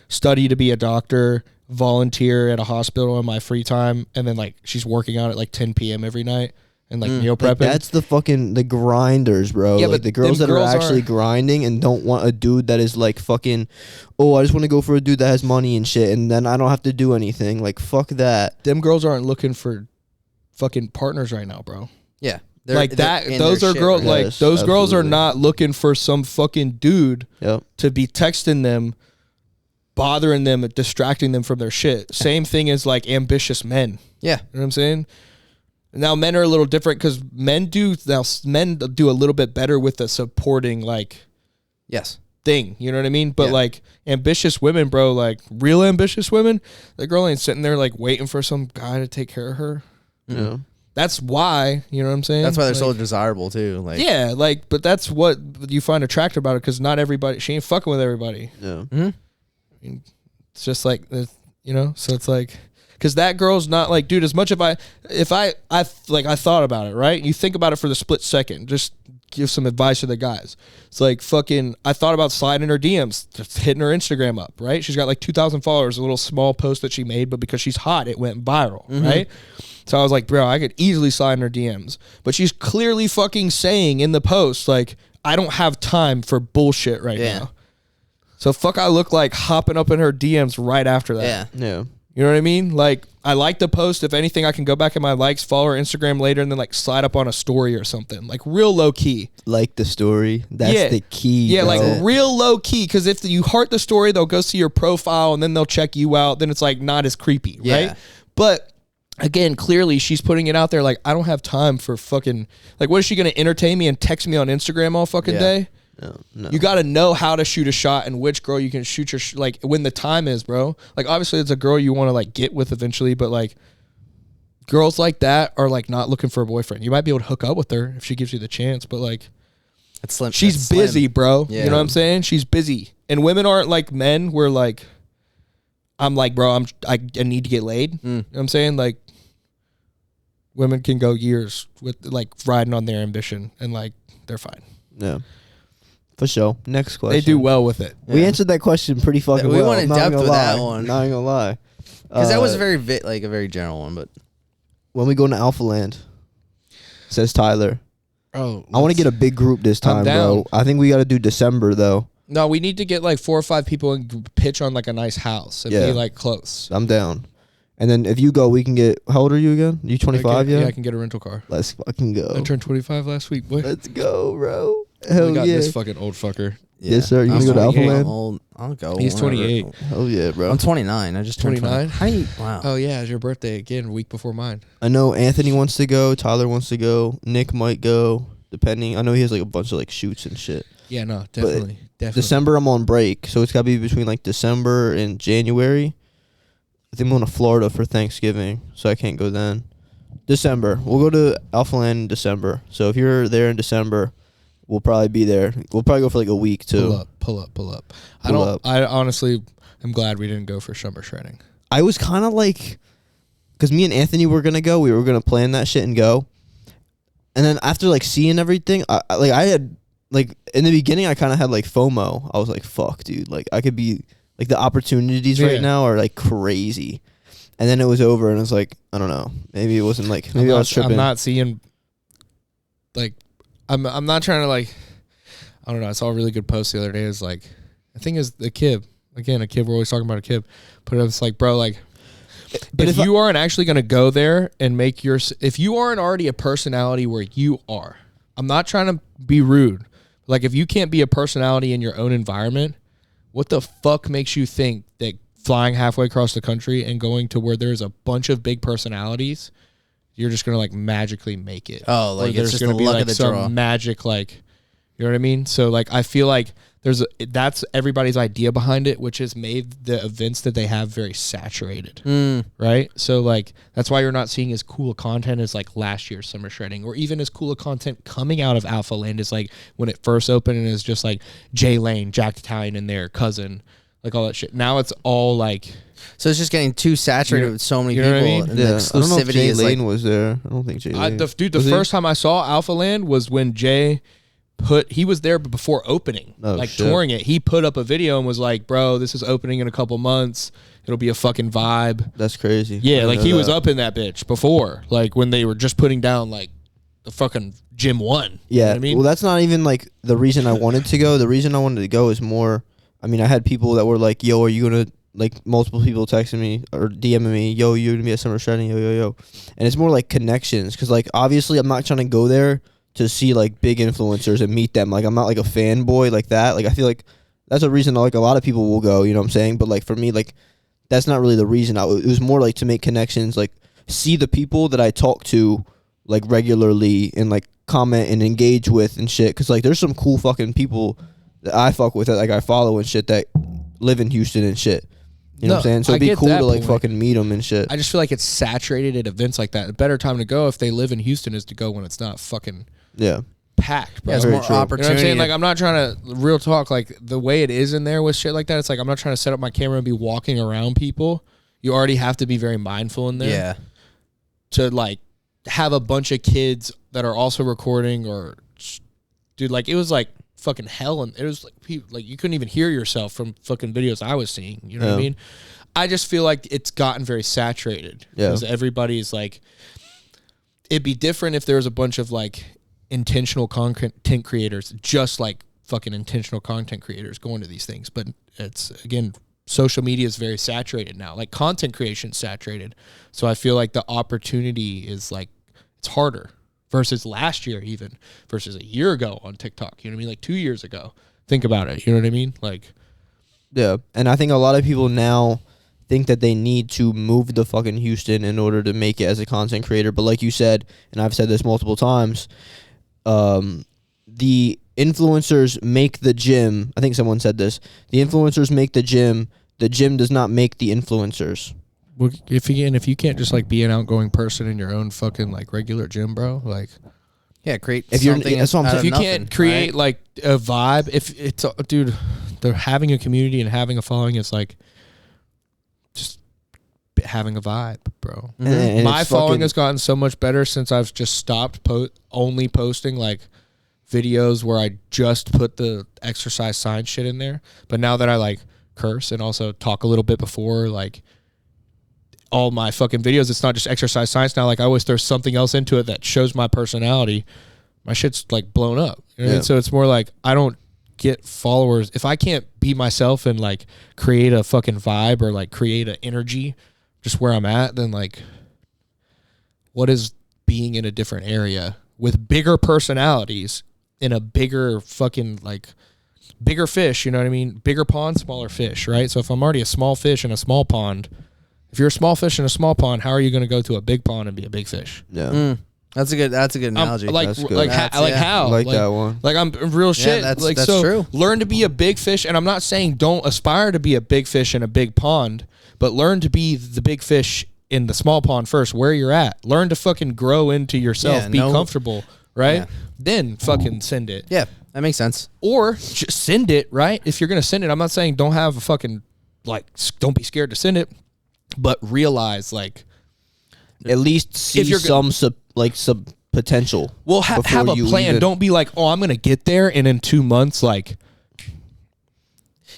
study to be a doctor, volunteer at a hospital in my free time. And then like she's working out at like 10 p.m. every night. And like meal prepping. Like that's the grinders, bro. Yeah, like but the girls that are actually grinding and don't want a dude that is like fucking, oh, I just want to go for a dude that has money and shit, and then I don't have to do anything. Like fuck that. Them girls aren't looking for fucking partners right now, bro. Yeah. Like that. Those are girls. Right? Like those girls are not looking for some fucking dude to be texting them, bothering them, distracting them from their shit. Same thing as like ambitious men. Yeah. You know what I'm saying? Now men are a little different because men do a little bit better with the supporting like thing, you know what I mean? But like ambitious women, bro, like real ambitious women, the girl ain't sitting there like waiting for some guy to take care of her. Yeah. That's why, you know what I'm saying? That's why they're like, so desirable too. Like but that's what you find attractive about it because not everybody, she ain't fucking with everybody. Yeah. Mm-hmm. I mean, it's just like, you know, so it's like. Because that girl's not like, dude, as much if I thought about it, right? You think about it for the split second. Just give some advice to the guys. It's like fucking, I thought about sliding her DMs, just hitting her Instagram up, right? She's got like 2,000 followers, a little small post that she made, but because she's hot, it went viral, right? So I was like, bro, I could easily slide in her DMs. But she's clearly fucking saying in the post, like, I don't have time for bullshit right now. So fuck I look like hopping up in her DMs right after that. Yeah. You know what I mean? Like, I like the post. If anything, I can go back in my likes, follow her Instagram later, and then like slide up on a story or something. Like real low key. Like the story. That's the key. Yeah, bro. like real low key. Because if you heart the story, they'll go see your profile and then they'll check you out. Then it's like not as creepy, right? But again, clearly she's putting it out there like, I don't have time for fucking, like, what is she going to entertain me and text me on Instagram all fucking day? No. You got to know how to shoot a shot and which girl you can shoot your like when the time is, bro. Like obviously it's a girl you want to like get with eventually, but like girls like that are like not looking for a boyfriend. You might be able to hook up with her if she gives you the chance, but like it's slim. She's busy, bro. You know what I'm saying? She's busy. And women aren't like men where like I'm like, bro, I need to get laid. You know what I'm saying? Like women can go years with like riding on their ambition and like they're fine. Yeah. For sure. Next question. They do well with it. We answered that question pretty fucking well. We went in depth with that one. Not gonna lie. Because that was a very general one. But when we go to Alphaland, says Tyler. Oh, I want to get a big group this time, bro. I think we got to do December though. No, we need to get like 4 or 5 people and pitch on like a nice house and be like close. I'm down. And then if you go, we can get. How old are you again? You 25 yet? Yeah, I can get a rental car. Let's fucking go. I turned 25 last week, boy. Let's go, bro. Hell yeah. This fucking old fucker. Yeah. Yes, sir. You gonna go to Alphaland? I'll go. He's 28. Hell yeah, bro. I'm 29. I just turned 29. How you? Wow. Oh yeah, it's your birthday again, a week before mine. I know Anthony wants to go. Tyler wants to go. Nick might go, depending. I know he has like a bunch of like shoots and shit. Yeah, no, definitely. December, I'm on break, so it's gotta be between like December and January. I think I'm going to Florida for Thanksgiving, so I can't go then. December. We'll go to Alphaland in December. So if you're there in December, we'll probably be there. We'll probably go for like a week too. Pull up. Pull I honestly am glad we didn't go for summer shredding. I was kind of like, because me and Anthony were gonna go. We were gonna plan that shit and go. And then after like seeing everything, I had like in the beginning, I kind of had like FOMO. I was like, fuck, dude. Like I could be like the opportunities right now are like crazy. And then it was over, and I was like, I don't know. Maybe it wasn't like maybe I was tripping. I'm not seeing like I'm not trying to like I don't know. I saw a really good post the other day. Is like I think is the kid again. A kid. We're always talking about a kid. But it's like, bro, like. But if you aren't actually going to go there and make if you aren't already a personality where you are, I'm not trying to be rude. Like if you can't be a personality in your own environment, what the fuck makes you think that flying halfway across the country and going to where there's a bunch of big personalities, you're just going to like magically make it? Oh, like or it's just gonna the be luck like of the some draw. magic, like, you know what I mean? So like, I feel like that's everybody's idea behind it, which has made the events that they have very saturated, right? So like that's why you're not seeing as cool content as like last year's summer shredding, or even as cool content coming out of Alphaland as like when it first opened and it's just like Jay Lane, Jack Italian, and their cousin, like all that shit. Now it's all like, so it's just getting too saturated with so many you know people. what I mean? And Yeah, the I don't know if exclusivity Jay is Lane like was there. I don't think Jay Lane. the first time I saw Alphaland was when Jay he was there before opening, touring it. He put up a video and was like, bro, this is opening in a couple months. It'll be a fucking vibe. That's crazy. Yeah, like he was up in that bitch before, like when they were just putting down like the fucking Gym 1. Yeah. You know what I mean? Well, that's not even like the reason I wanted to go. The reason I wanted to go is more, I mean, I had people that were like, yo, are you going to, like multiple people texting me or DMing me, yo, you're going to be at Summer Shredding, yo. And it's more like connections. Because like, obviously I'm not trying to go there to see like big influencers and meet them. Like I'm not like a fanboy like that. Like I feel like that's a reason like a lot of people will go, you know what I'm saying? But like for me, like that's not really the reason. It was more like to make connections, like see the people that I talk to like regularly and like comment and engage with and shit. Cause like there's some cool fucking people that I fuck with that like I follow and shit that live in Houston and shit. You know what I'm saying? So it'd be cool to like fucking meet them and shit. I just feel like it's saturated at events like that. A better time to go if they live in Houston is to go when it's not fucking packed, bro. there's Very more true. You know opportunity. what I'm saying? Like, I'm not trying to real talk. Like the way it is in there with shit like that, it's like I'm not trying to set up my camera and be walking around people. You already have to be very mindful in there. Yeah. To like have a bunch of kids that are also recording, or dude, like it was like fucking hell, and it was like people, like you couldn't even hear yourself from fucking videos I was seeing. You know what I mean? I just feel like it's gotten very saturated because everybody's like, it'd be different if there was a bunch of like intentional content creators, just like fucking intentional content creators going to these things. But it's, again, social media is very saturated now. Like content creation saturated. So I feel like the opportunity is like, it's harder versus last year, even versus a year ago on TikTok. You know what I mean? Like 2 years ago. Think about it. You know what I mean? Like, yeah. And I think a lot of people now think that they need to move to fucking Houston in order to make it as a content creator. But like you said, and I've said this multiple times, the influencers make the gym. I think someone said this. The influencers make the gym. The gym does not make the influencers. well, if you can't just like be an outgoing person in your own fucking like regular gym, bro, like, Yeah, create If you're- something that's what I'm out saying. of if you nothing, can't create right? like a vibe, if it's dude, the having a community and having a following is like just having a vibe, bro. And My it's following fucking- has gotten so much better since I've just stopped only posting like videos where I just put the exercise science shit in there. But now that I like curse and also talk a little bit before, like all my fucking videos, it's not just exercise science now. Like I always throw something else into it that shows my personality. My shit's like blown up. You know what I mean? So it's more like I don't get followers if I can't be myself and like create a fucking vibe or like create an energy just where I'm at. Then like, what is being in a different area with bigger personalities in a bigger fucking like bigger fish? You know what I mean? Bigger pond, smaller fish, right? So if I'm already a small fish in a small pond, if you're a small fich in a small pond, how are you going to go to a big pond and be a big fish? Yeah. That's a good analogy. Like, That's good. like, That's- like yeah. how? I like that one. Like I'm real shit. that's- like that's so, true. learn to be a big fish, and I'm not saying don't aspire to be a big fish in a big pond, but learn to be the big fish in the small pond first, where you're at. Learn to fucking grow into yourself, Yeah, be comfortable, right? Yeah. Then fucking send it. Yeah, that makes sense. Or just send it, right? If you're going to send it, I'm not saying don't have a fucking, like, don't be scared to send it, but realize, like, At least see If you're some potential. well, have a plan. Don't be like, oh, I'm going to get there, and in 2 months, like,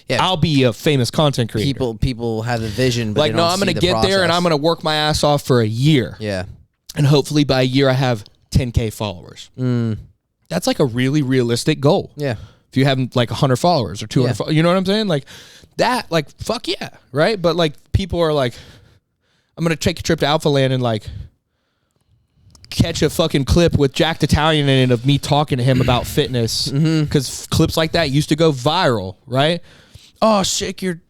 Yeah, I'll be a famous content creator. people have a vision, but Like, they no, don't I'm see going to the get there, and process. I'm going to work my ass off for a year. Yeah. And hopefully by a year, I have 10K followers. That's like a really realistic goal. Yeah. If you have like 100 followers or 200, Yeah. you know what I'm saying? Like that, like, fuck yeah, right? But like people are like, I'm going to take a trip to Alphaland and like catch a fucking clip with Jack Italian in it of me talking to him about fitness. Because clips like that used to go viral, right? Oh, shit, you're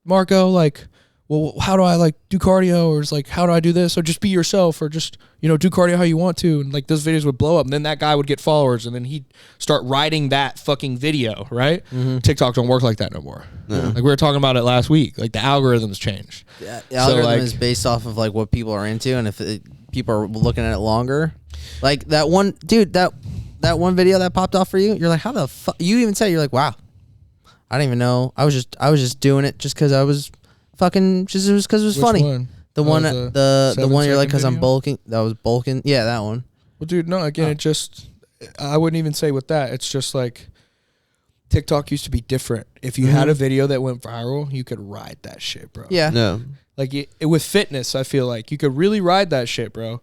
Marco, like, well, how do I like do cardio, or it's like, how do I do this, or just be yourself, or just, you know, do cardio how you want to, and like those videos would blow up, and then that guy would get followers, and then he'd start writing that fucking video, right? TikTok don't work like that no more. Like we were talking about it last week, like the algorithms changed. Yeah, the algorithm like- is based off of like what people are into, and if people are looking at it longer, like that one dude, that one video that popped off for you, you're like, how the fuck? You even said, you're like, wow, I didn't even know. I was just doing it just because I was fucking just because it was Which funny. one? The Oh, one, the the one you're like, 7-second because I'm video? bulking. That was bulking. Yeah, that one. Well, dude, no, again, it just, I wouldn't even say with that. It's just like TikTok used to be different. If you had a video that went viral, you could ride that shit, bro. Yeah. No. Like with fitness, I feel like you could really ride that shit, bro.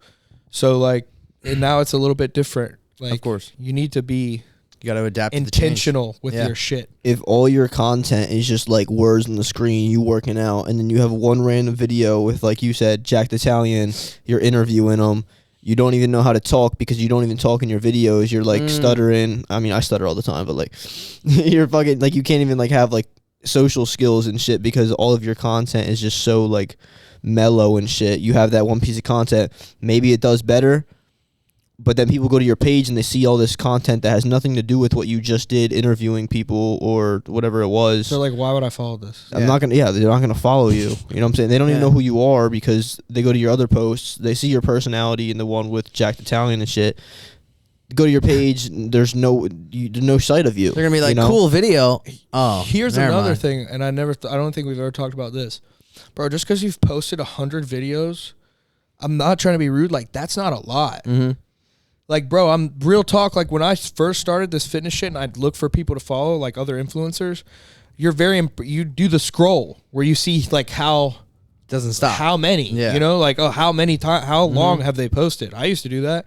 So like, and now it's a little bit different. Like, Of course. you need to be You got to adapt to the change. intentional with Yeah. your shit. If all your content is just like words on the screen, you working out, and then you have one random video with, like you said, Jack the Italian, you're interviewing him, you don't even know how to talk because you don't even talk in your videos. You're like stuttering. I mean, I stutter all the time, but like you're fucking like you can't even like have like social skills and shit because all of your content is just so like mellow and shit. You have that one piece of content, maybe it does better, but then people go to your page and they see all this content that has nothing to do with what you just did interviewing people or whatever it was. So like, why would I follow this? I'm not gonna. Yeah, they're not gonna follow you. You know what I'm saying? They don't even Yeah. know who you are because they go to your other posts. They see your personality in the one with Jack the Italian and shit. Go to your page. And there's no sight of you. They're gonna be like, you know? cool video. Oh, Here's never another mind. thing, and I don't think we've ever talked about this, bro. Just because you've posted 100 videos, I'm not trying to be rude. Like, that's not a lot. Mm-hmm. Like, bro, I'm real talk. Like, when I first started this fitness shit and I'd look for people to follow, like other influencers, you do the scroll where you see like Doesn't stop. how many, Yeah. you know, like, oh, how many times, how long have they posted? I used to do that.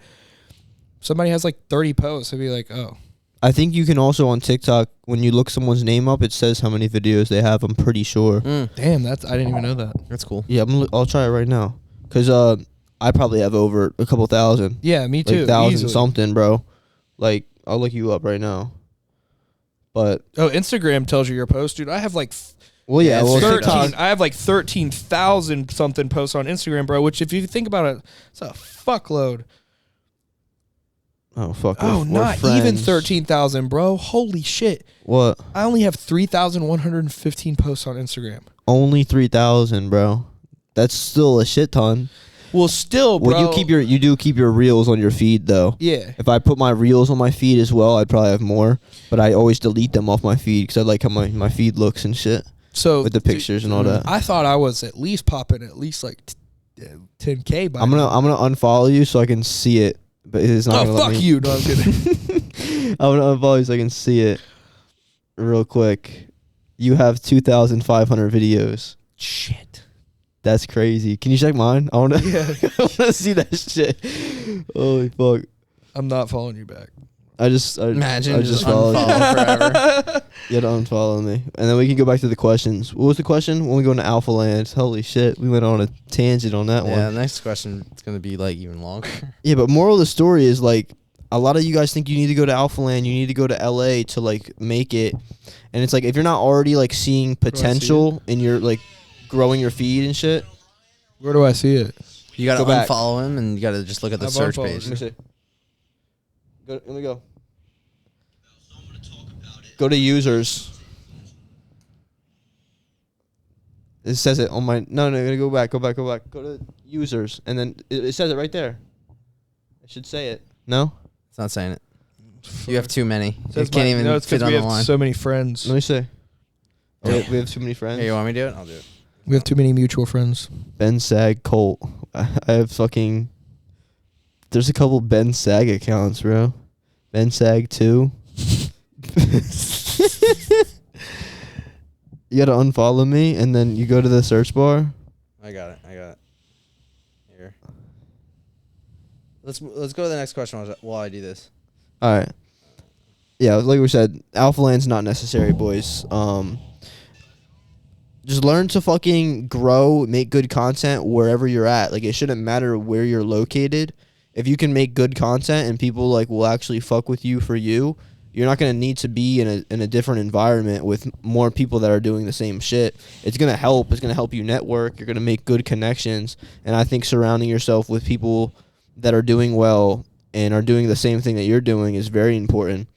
Somebody has like 30 posts. I'd be like, oh, I think you can also on TikTok when you look someone's name up, it says how many videos they have. I'm pretty sure. damn, I didn't even know that. That's cool. Yeah, I'll try it right now because I probably have over a couple thousand. Yeah, me too. Like 1,000 easily. something, bro. Like I'll look you up right now. But Oh, Instagram tells you your post, dude. I have like well, yeah, well, 13. TikTok. I have like 13,000 something posts on Instagram, bro. Which, if you think about it, it's a fuckload. Oh fuck. Oh, we're not even friends. 13,000, bro. Holy shit! What? I only have 3,115 posts on Instagram. Only 3,000, bro. That's still a shit ton. Well, still, bro. Well, you do keep your reels on your feed though. Yeah. If I put my reels on my feed as well, I'd probably have more. But I always delete them off my feed because I like how my feed looks and shit So with the pictures and all that. I thought I was at least popping at least like 10K by I'm now. gonna unfollow you so I can see it. But it's not. Oh, gonna let fuck me. you! No, I'm kidding. I'm gonna unfollow you so I can see it real quick. You have 2,500 videos. Shit. That's crazy. Can you check mine? I wanna. Yeah. I wanna see that shit. Holy fuck! I'm not following you back. Imagine I just followed you. unfollow forever. You had to unfollow me, and then we can go back to the questions. What was the question when we go into Alphaland? Holy shit, we went on a tangent on that Yeah, one. the next question is gonna be like even longer. Yeah, but moral of the story is like a lot of you guys think you need to go to Alphaland, you need to go to LA to like make it, and it's like if you're not already like seeing potential in your like growing your feed and shit. Where do I see it? You gotta Go back. unfollow him, and you gotta just look at the I've search unfollowed page. him. Let me see. Let me go. Go to users. It says it on my. No, go back. Go to users, and then it says it right there. I should say it. No, It's not saying it. You have too many. You Says can't even no, it's fit because on we the have line. so many friends. let me see. We have too many friends. Hey, you want me to do it? I'll do it. We have too many mutual friends. Ben Sag Colt. I have fucking. There's a couple Ben Sag accounts, bro. Ben Sag 2. You gotta unfollow me, and then you go to the search bar. I got it. Here. Let's go to the next question while I do this. All right. Yeah, like we said, Alphaland's not necessary, boys. Just learn to fucking grow, make good content wherever you're at. Like, it shouldn't matter where you're located. If you can make good content and people like will actually fuck with you for you, you're not gonna need to be in a different environment with more people that are doing the same shit. It's gonna help. It's gonna help you network. You're gonna make good connections, and I think surrounding yourself with people that are doing well and are doing the same thing that you're doing is very important.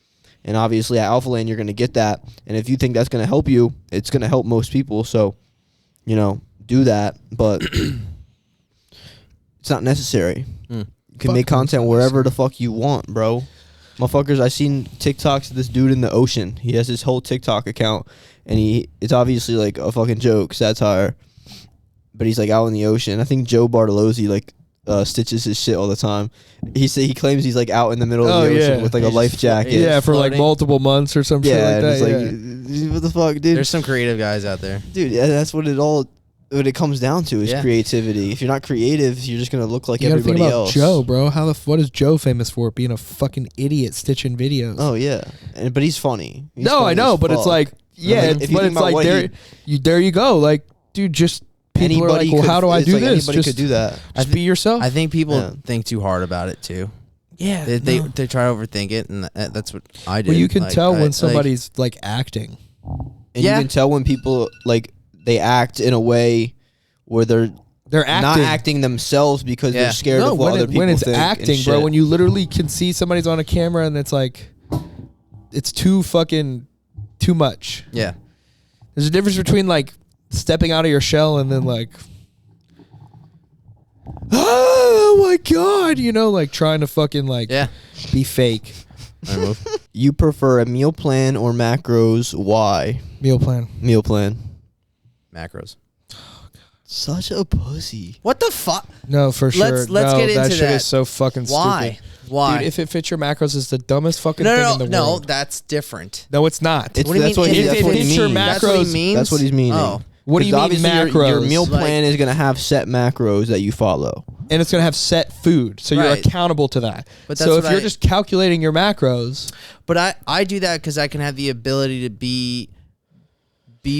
And obviously at Alphaland, you're gonna get that. And if you think that's gonna help you, it's gonna help most people. So, do that. But it's not necessary. You can make content wherever the fuck you want, bro. Motherfuckers, I seen TikToks of this dude in the ocean. He has his whole TikTok account, and it's obviously like a fucking joke, satire. But he's like out in the ocean. I think Joe Bartolozzi like stitches his shit all the time. He claims he's like out in the middle of the ocean with like a life jacket. Yeah, for like floating. multiple months or some shit like that. Like, what the fuck, dude? There's some creative guys out there. Dude, yeah, that's what it comes down to is creativity. If you're not creative, you're just gonna look like You gotta everybody think about else. Joe, bro. What is Joe famous for? Being a fucking idiot stitching videos. Oh yeah, but he's funny. He's no, funny I know, as but it's fuck. like, yeah, Like, if you but think it's about like what there you go. Like, dude, just people are like, well, how do I do this? Anybody could do that. Just be yourself. I think people Yeah. think too hard about it too. yeah, They no. try to overthink it, and that's what I do. Well, you can Like, tell I- when somebody's like acting. And Yeah. you can tell when people like they act in a way where they're Acting. not acting themselves because Yeah. they're scared No, of what other people when it's think and acting, shit. bro. When you literally can see somebody's on a camera and it's like, it's too much. Yeah. There's a difference between like stepping out of your shell and then like, oh my god, like trying to fucking like Yeah. be fake. I move. You prefer a meal plan or macros? Why? Meal plan. Meal plan. Macros. Such a pussy. What the fuck? No, for sure. Let's no, get that into shit that. is so fucking Why? stupid. Why? Dude, if it fits your macros, it's the dumbest fucking thing no, in the no, world. that's different. No, it's not. It's, What do you that's mean what he, if that's it what he fits your means. That's what he macros? means. That's what he's meaning. Oh. What do you 'Cause mean obviously your macros? meal Like- plan is gonna have set macros that you follow. And it's going to have set food. So you're Right. accountable to that. But that's so if what you're I- just calculating your macros, But I do that because I can have the ability to be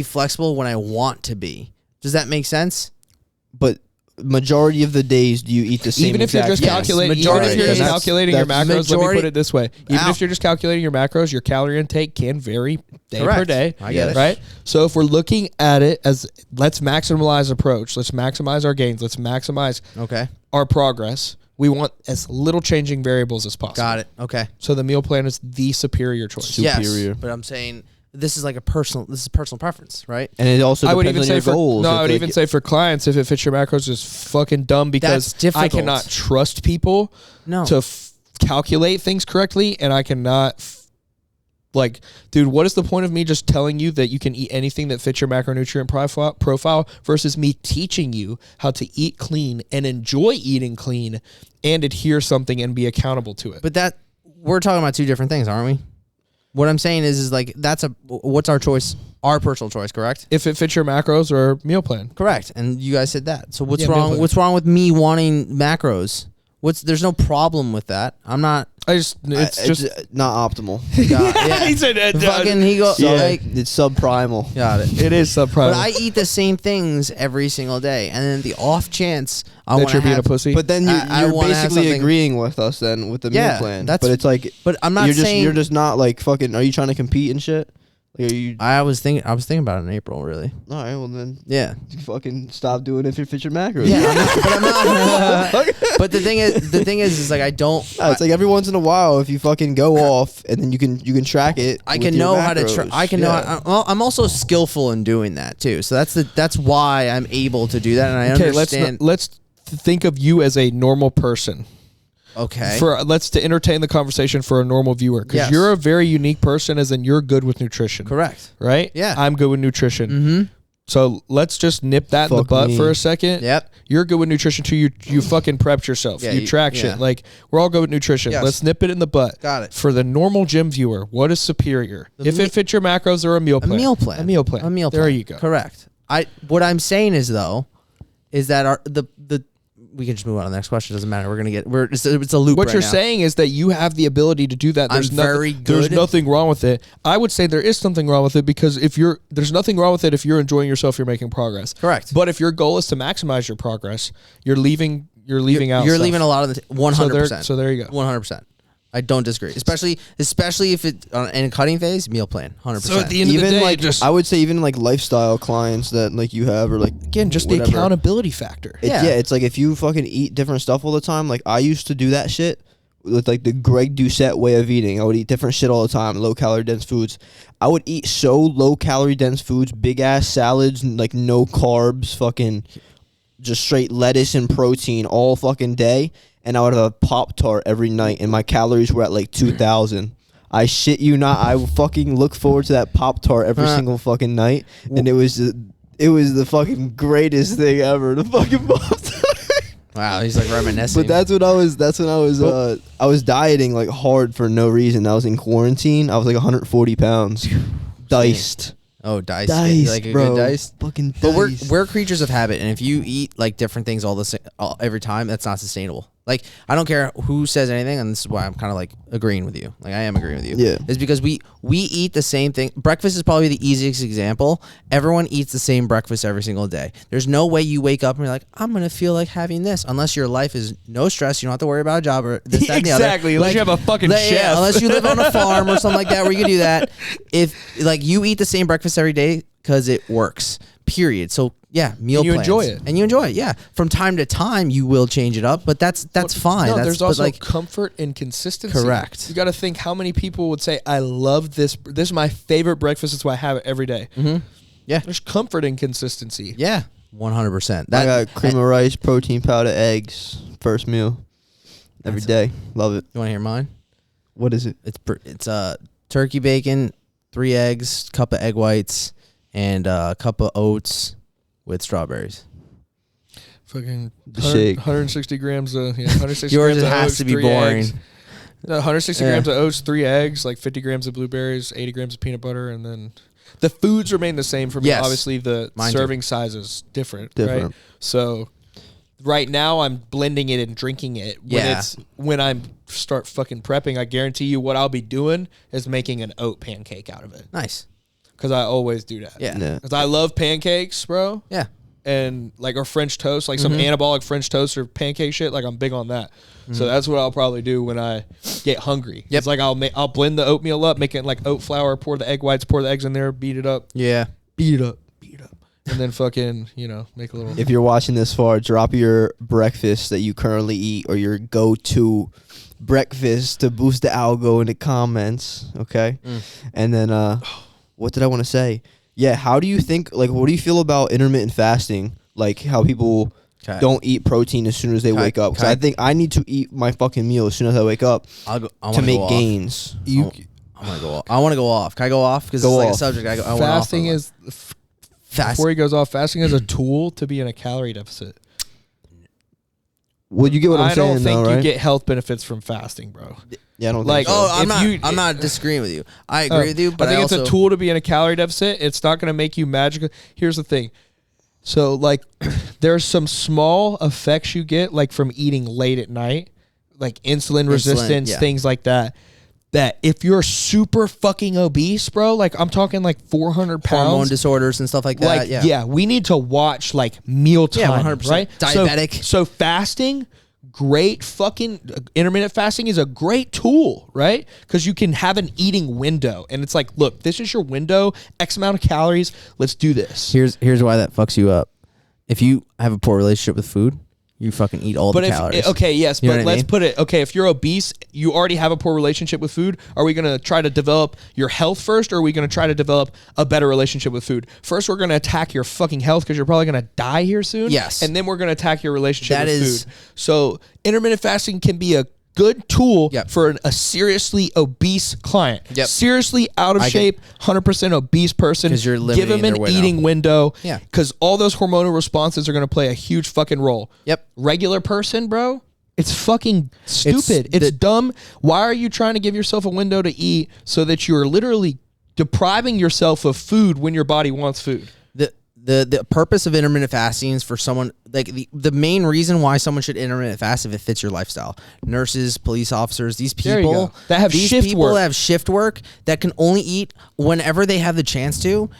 flexible when I want to be. Does that make sense? But majority of the days, do you eat the same? even if you're exact just thing? calculating, Majority even if you're of just days. calculating your That's- macros, let me majority- put it this way: even Ow. if you're just calculating your macros, your calorie intake can vary day per Correct. day. I get it. Right. So if we're looking at it as let's maximize approach, let's maximize our gains, let's maximize Okay. our progress. We want as little changing variables as possible. Got it. Okay. So the meal plan is the superior choice. Superior. Yes, but I'm saying this is personal preference, right? And it also I would depends even on say your goals. I If, would like, even say for clients, if it fits your macros, it's fucking dumb because That's difficult. I cannot trust people No. to calculate things correctly, and I cannot. Dude, what is the point of me just telling you that you can eat anything that fits your macronutrient profile versus me teaching you how to eat clean and enjoy eating clean and adhere something and be accountable to it? But we're talking about two different things, aren't we? What I'm saying is like what's our choice? Our personal choice, correct? If it fits your macros or meal plan. Correct. And you guys said that. So what's Yeah, meal wrong? plan. What's wrong with me wanting macros? There's no problem with that. I'm not. It's just not optimal. Yeah. he said that. Fucking he go Yeah, like. it's subprimal. Got it. It is subprime. But I eat the same things every single day, and then the off chance I that want you're to being a have. pussy. But then I you're wanna have basically something- agreeing with us then with the Yeah, meal plan. that's- But it's like But I'm not you're saying just not like fucking. Are you trying to compete and shit? Like, are you? I was thinking about it in April, really. All right, well then, Yeah. fucking stop doing it if you fit your macros. Yeah, I'm not. But the thing is like I don't. No, it's like every once in a while, if you fucking go off, and then you can track it. I with can your know how to. macros. I can know. I'm also skillful in doing that too. So that's why I'm able to do that, and I understand. Let's think of you as a normal person. Okay. To entertain the conversation for a normal viewer, because Yes. you're a very unique person, as in you're good with nutrition. Correct. Right? Yeah. I'm good with nutrition. Mm-hmm. So let's just nip that in the Fuck butt me. for a second. Yep. You're good with nutrition too. You fucking prepped yourself. Yeah, you track yeah. shit. Like, we're all good with nutrition. Yes. Let's nip it in the butt. Got it. For the normal gym viewer, what is superior? If it fits your macros or a meal plan. A meal plan. A meal plan. A meal plan. There you go. Correct. What I'm saying is though, is that we can just move on to the next question. It doesn't matter. It's a loop. What right you're now. saying is that you have the ability to do that. There's very There's good. nothing wrong with it. I would say there is something wrong with it, because there's nothing wrong with it if you're enjoying yourself, you're making progress. Correct. But if your goal is to maximize your progress, you're leaving out. You're stuff. leaving a lot of the 100%. So there you go. 100%. I don't disagree, especially if it in a cutting phase, meal plan, 100%. So at the end of Even the day, like just I would say, even like lifestyle clients that like you have, or like again, just whatever. the accountability factor. Yeah. It's like if you fucking eat different stuff all the time. Like I used to do that shit with like the Greg Doucette way of eating. I would eat different shit all the time, low calorie dense foods. I would eat so low calorie dense foods, big ass salads, like no carbs, fucking just straight lettuce and protein all fucking day. And I would have a Pop-Tart every night, and my calories were at like 2,000. I shit you not. I would fucking look forward to that Pop-Tart every single fucking night, and it was the fucking greatest thing ever. The fucking Pop-Tart. Wow, he's like reminiscing. But that's when I was dieting like hard for no reason. I was in quarantine. I was like 140 pounds, diced. Oh, diced. Diced, Like a bro. good diced. Fucking But diced. we're creatures of habit, and if you eat like different things every time, that's not sustainable. Like I don't care who says anything, and this is why I'm kind of like agreeing with you. Like I am agreeing with you. Yeah. Is because we eat the same thing. Breakfast is probably the easiest example. Everyone eats the same breakfast every single day. There's no way you wake up and you're like, I'm gonna feel like having this, unless your life is no stress. You don't have to worry about a job or this, that, and the other. Exactly. Unless you have a fucking chef. Yeah, unless you live on a farm or something like that, where you can do that. If like you eat the same breakfast every day because it works. Period. So yeah, meal you plans. enjoy it. And you enjoy it. Yeah. From time to time, you will change it up, but that's fine. No, That's, there's but also like comfort and consistency. Correct. You got to think how many people would say, "I love this. This is my favorite breakfast. That's why I have it every day." Mm-hmm. Yeah. There's comfort and consistency. Yeah, 100%. I got cream of rice, protein powder, eggs, first meal every day. Love it. You want to hear mine? What is it? It's turkey bacon, 3 eggs, cup of egg whites, and a cup of oats with strawberries. Fucking The shake. 160 grams of 160 Yours grams of has oats, to be 3 boring. eggs. No, 160 Yeah. grams of oats, 3 eggs, like 50 grams of blueberries, 80 grams of peanut butter, and then the foods remain the same for me. Yes. Obviously, the Mine too. serving size is different. Different. Right? So right now, I'm blending it and drinking it. When I start fucking prepping, I guarantee you what I'll be doing is making an oat pancake out of it. Nice. Because I always do that. Yeah. Yeah. Because I love pancakes, bro. Yeah. And like or French toast, like some anabolic French toast or pancake shit. Like I'm big on that. So that's what I'll probably do when I get hungry. Yep. It's like I'll blend the oatmeal up, make it like oat flour, pour the egg whites, pour the eggs in there, beat it up, Yeah. and then fucking make a little. If you're watching this far, drop your breakfast that you currently eat or your go-to breakfast to boost the algo in the comments, okay? And then, what did I want to say? Yeah, how do you think, like, what do you feel about intermittent fasting? Like, how people don't eat protein as soon as they wake up? Because I think I need to eat my fucking meal as soon as I wake up to make gains. I want to go off. I want to go off. Can I go off? Because it's like a subject. I want fasting off. is before he goes off. Fasting is a tool to be in a calorie deficit. Well, you get what I'm I saying, don't think though, right? you get health benefits from fasting, bro. Yeah, I don't like, think so. Oh, If I'm not disagreeing with you. I agree with you, but I think also, it's a tool to be in a calorie deficit. It's not going to make you magical. Here's the thing. So, like, there's some small effects you get, like, from eating late at night, like insulin resistance, yeah. things like that. That if you're super fucking obese, bro, like, I'm talking like 400 pounds. hormone disorders and stuff like that. Like, yeah, we need to watch, like, mealtime, 100%. right? Diabetic. So fasting great fucking intermittent fasting is a great tool, right? Because you can have an eating window, and it's like, look, this is your window, X amount of calories. Let's do this. Here's why that fucks you up. If you have a poor relationship with food, you fucking eat all the calories. Okay, yes, You know but what I let's mean? put it, okay, if you're obese, you already have a poor relationship with food. Are we going to try to develop your health first, or are we going to try to develop a better relationship with food? First, we're going to attack your fucking health because you're probably going to die here soon. Yes. And then we're going to attack your relationship That with is- food. So intermittent fasting can be a good tool Yep. for a seriously obese client. Yep. Seriously out of shape, 100% obese person. 'Cause you're Give them limiting an their window. eating window. Yeah. Because all those hormonal responses are going to play a huge fucking role. Yep. Regular person, bro, it's fucking stupid. It's the- dumb. Why are you trying to give yourself a window to eat so that you're literally depriving yourself of food when your body wants food? The purpose of intermittent fasting is for someone, like the main reason why someone should intermittent fast if it fits your lifestyle. Nurses, police officers, these There you people go. That have these shift people work. have shift work that can only eat whenever they have the chance to.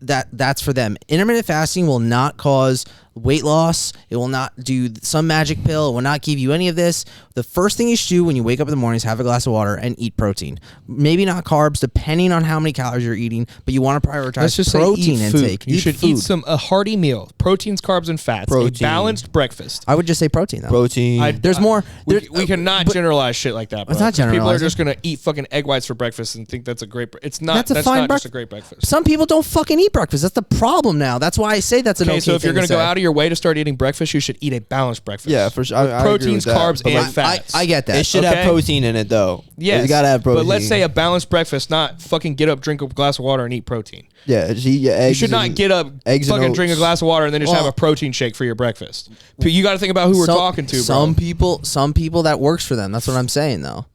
That's for them. Intermittent fasting will not cause weight loss. It will not do some magic pill. It will not give you any of this. The first thing you should do when you wake up in the morning is have a glass of water and eat protein. Maybe not carbs, depending on how many calories you're eating, but you want to prioritize Let's just protein say eat food. intake. You should food. eat a hearty meal, proteins, carbs, and fats, a Protein. balanced breakfast. I would just say protein though. Protein. There's more. We cannot generalize shit like that, bro. It's not 'Cause People are generalizing. just gonna eat fucking egg whites for breakfast and think that's a great. It's not. That's a That's fine not just a breakfast. great breakfast. Some people don't fucking eat breakfast. That's the problem now. That's why I say that's an okay So if you're thing gonna to go say. out of your way to start eating breakfast, you should eat a balanced breakfast. Yeah, for sure. I agree Proteins, with that. carbs, But, and like, fats. I get that. It should Okay. have protein in it though. Yes, you gotta have protein. But let's say a balanced breakfast, not fucking get up, drink a glass of water, and eat protein. yeah, just eat your You eggs. should not and- get up, eggs and fucking drink a oats. glass of water, and then just have Well- a protein shake for your breakfast. You got to think about who we're talking to, bro. Some people that works for them. That's what I'm saying though.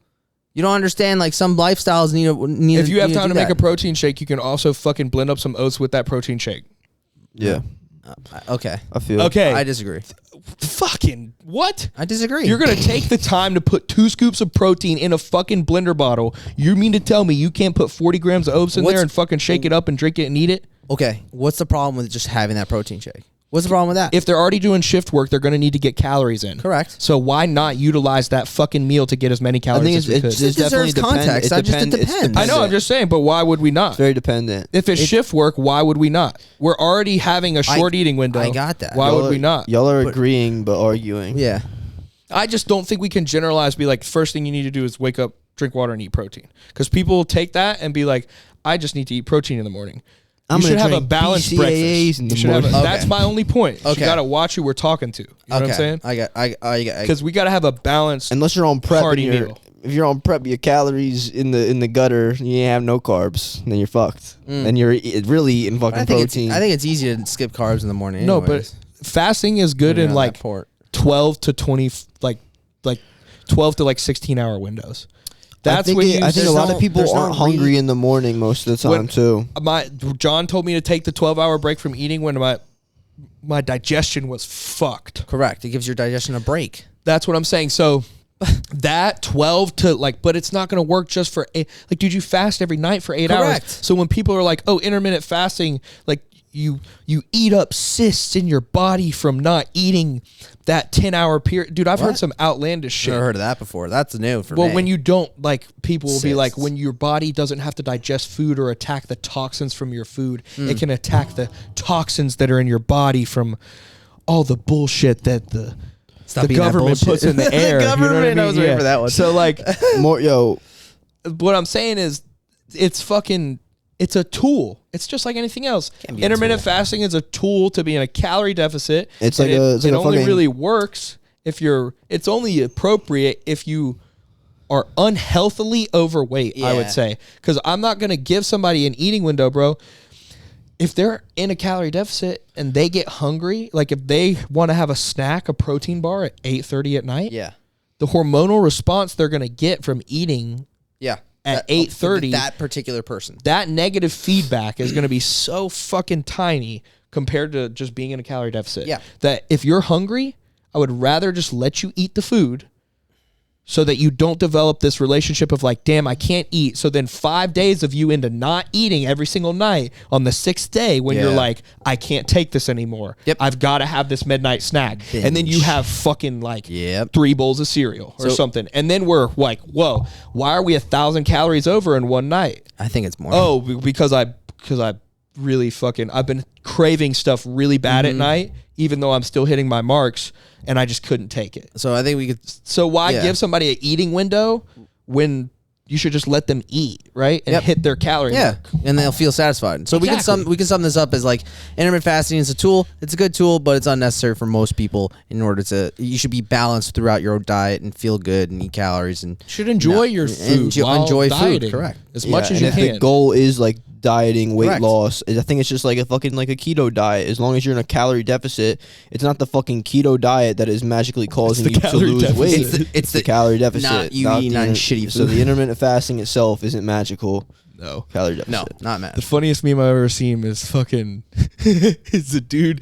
You don't understand. Like some lifestyles need. If you have time to do make that. a protein shake, you can also fucking blend up some oats with that protein shake. Yeah, Okay. I feel. Okay. I disagree. Fucking what? I disagree. You're gonna take the time to put 2 scoops of protein in a fucking blender bottle. You mean to tell me you can't put 40 grams of oats in What's- there and fucking shake it up and drink it and eat it? Okay. What's the problem with just having that protein shake? What's the problem with that? If they're already doing shift work, they're gonna need to get calories in. Correct. So why not utilize that fucking meal to get as many I calories think as we could? it's It definitely deserves context. It depends. I know, I'm just saying, but why would we not? It's very dependent. If it's shift work, why would we not? We're already having a short eating window. I got that. Why would we not? Y'all are agreeing but arguing. yeah. I just don't think we can generalize, be like, first thing you need to do is wake up, drink water, and eat protein. Because people will take that and be like, I just need to eat protein in the morning. I'm You should gonna have a drink balanced BCAAs breakfast. in You the should have a- morning. That's Okay. my only point. Okay. You got to watch who we're talking to. You know what I'm saying? I got. Because we got to have a balanced. Unless you're on prep, Hearty and meal. if you're on prep, your calories in the gutter, you ain't have no carbs, then you're fucked. Then you're really eating fucking I think protein. I think it's easy to skip carbs in the morning. No, anyways. but fasting is good Maybe in not like that port. 12 to 20, like 12 to like 16-hour windows. That's when you. I think a lot of people there's no aren't hungry in the morning most of the time When- too. John told me to take the 12-hour break from eating when my digestion was fucked. Correct. It gives your digestion a break. That's what I'm saying. So that 12 to but it's not going to work just for dude, you fast every night for 8 hours. Correct. So when people are like, oh, intermittent fasting, like you eat up cysts in your body from not eating that 10-hour period. Dude, I've heard What? some outlandish shit. Never heard of that before. That's new for me. Well, when you don't, people will be like, Cysts. when your body doesn't have to digest food or attack the toxins from your food, it can attack the toxins that are in your body from all the bullshit that the Stop eating that government bullshit. puts in the air. The you know what I government, I mean? was waiting for that one. So More what I'm saying is, it's a tool. It's just like anything else. Can be a Intermittent tool. fasting is a tool to be in a calorie deficit. It's and like it's it like a only fucking- really works if it's only appropriate if you are unhealthily overweight, I Yeah. would say. Because I'm not going to give somebody an eating window, bro. If they're in a calorie deficit and they get hungry, like if they want to have a snack, a protein bar at 8:30 at night, yeah. the hormonal response they're going to get from eating Yeah. at That- 8:30, that particular person. that negative feedback is going to be so fucking tiny compared to just being in a calorie deficit. Yeah. That if you're hungry, I would rather just let you eat the food so that you don't develop this relationship of like, damn, I can't eat. So then 5 days of you into not eating every single night, on the 6th day when you're like, I can't take this anymore. Yep. I've got to have this midnight snack. Binge. And then you have fucking like 3 bowls of cereal or something. And then we're like, whoa, why are we 1,000 calories over in one night? I think it's more. Oh, because I really fucking, I've been craving stuff really bad at night, even though I'm still hitting my marks, and I just couldn't take it. So I think we could. So why give somebody an eating window when you should just let them eat, right? And hit their calorie mark. And they'll feel satisfied. So we can sum this up as like intermittent fasting is a tool. It's a good tool, but it's unnecessary for most people. In order to, you should be balanced throughout your diet and feel good and eat calories and should enjoy your food. Enjoy dieting, food, correct? As much as you if can. the goal is like dieting, weight loss, I think it's just like a fucking like a keto diet. As long as you're in a calorie deficit, it's not the fucking keto diet that is magically causing you to lose weight. It's the calorie deficit. Not you eating on shitty food. So the intermittent fasting itself isn't magical. No. Calorie deficit. No, not mad. The funniest meme I've ever seen is fucking is a dude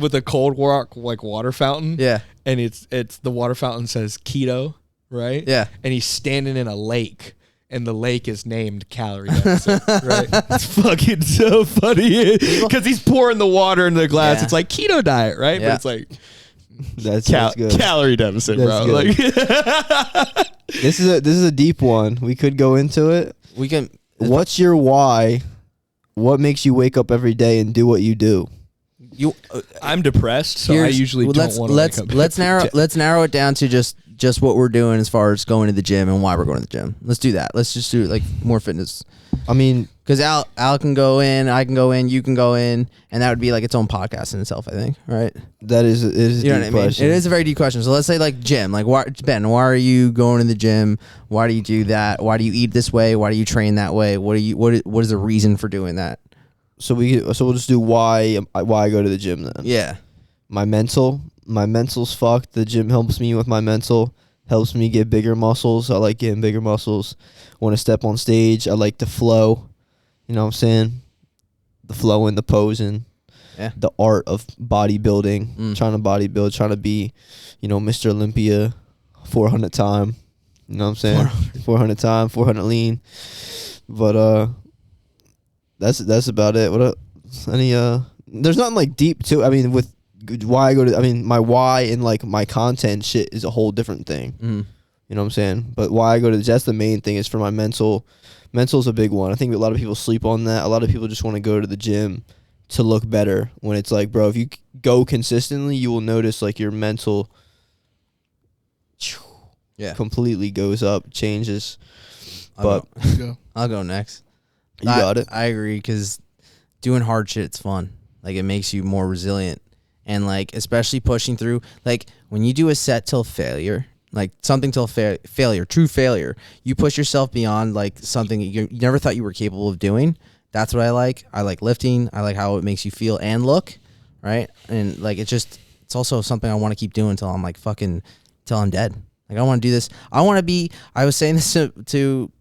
with a cold rock like water fountain. Yeah. And it's the water fountain says keto, right? Yeah. And he's standing in a lake. And the lake is named calorie deficit, right? It's fucking so funny because he's pouring the water in the glass. Yeah. It's like keto diet, right? Yeah. But it's like That's good. calorie deficit, That's bro. good. Like This is a deep one. We could go into it. We can. What's your why? What makes you wake up every day and do what you do? I'm depressed, so I usually don't want to wake up. Let's narrow it down to just what we're doing as far as going to the gym and why we're going to the gym. Let's do that. Let's just do like more fitness. I mean, because Al can go in, I can go in, you can go in, and that would be like its own podcast in itself, I think, right? That is you know what I mean? It is a very deep question. So let's say like gym, like Ben, why are you going to the gym? Why do you do that? Why do you eat this way? Why do you train that way? What is the reason for doing that? So we'll just do why I go to the gym then. Yeah. My mental's fucked. The gym helps me with my mental. Helps me get bigger muscles. I like getting bigger muscles. Want to step on stage. I like the flow. You know what I'm saying? The flow and the posing. Yeah. The art of bodybuilding. Trying to bodybuild. Trying to be, Mr. Olympia. 400 time. You know what I'm saying? 400 time. 400 lean. But that's about it. What there's nothing like deep to. I mean, with why I go to. I mean, my why and like my content shit is a whole different thing. You know what I'm saying? But why I go to that's the main thing is for my mental. Mental's a big one. I think a lot of people sleep on that. A lot of people just want to go to the gym to look better. When it's like, bro, if you go consistently, you will notice like your mental. Completely goes up, changes. But I'll go next. You got it. I agree because doing hard shit, it's fun. Like it makes you more resilient, and like especially pushing through. Like when you do a set till failure, like something till failure, true failure, you push yourself beyond like something you never thought you were capable of doing. That's what I like. I like lifting. I like how it makes you feel and look, right? And like it's also something I want to keep doing till I'm like fucking till I'm dead. Like I want to do this. I want to be. I was saying this to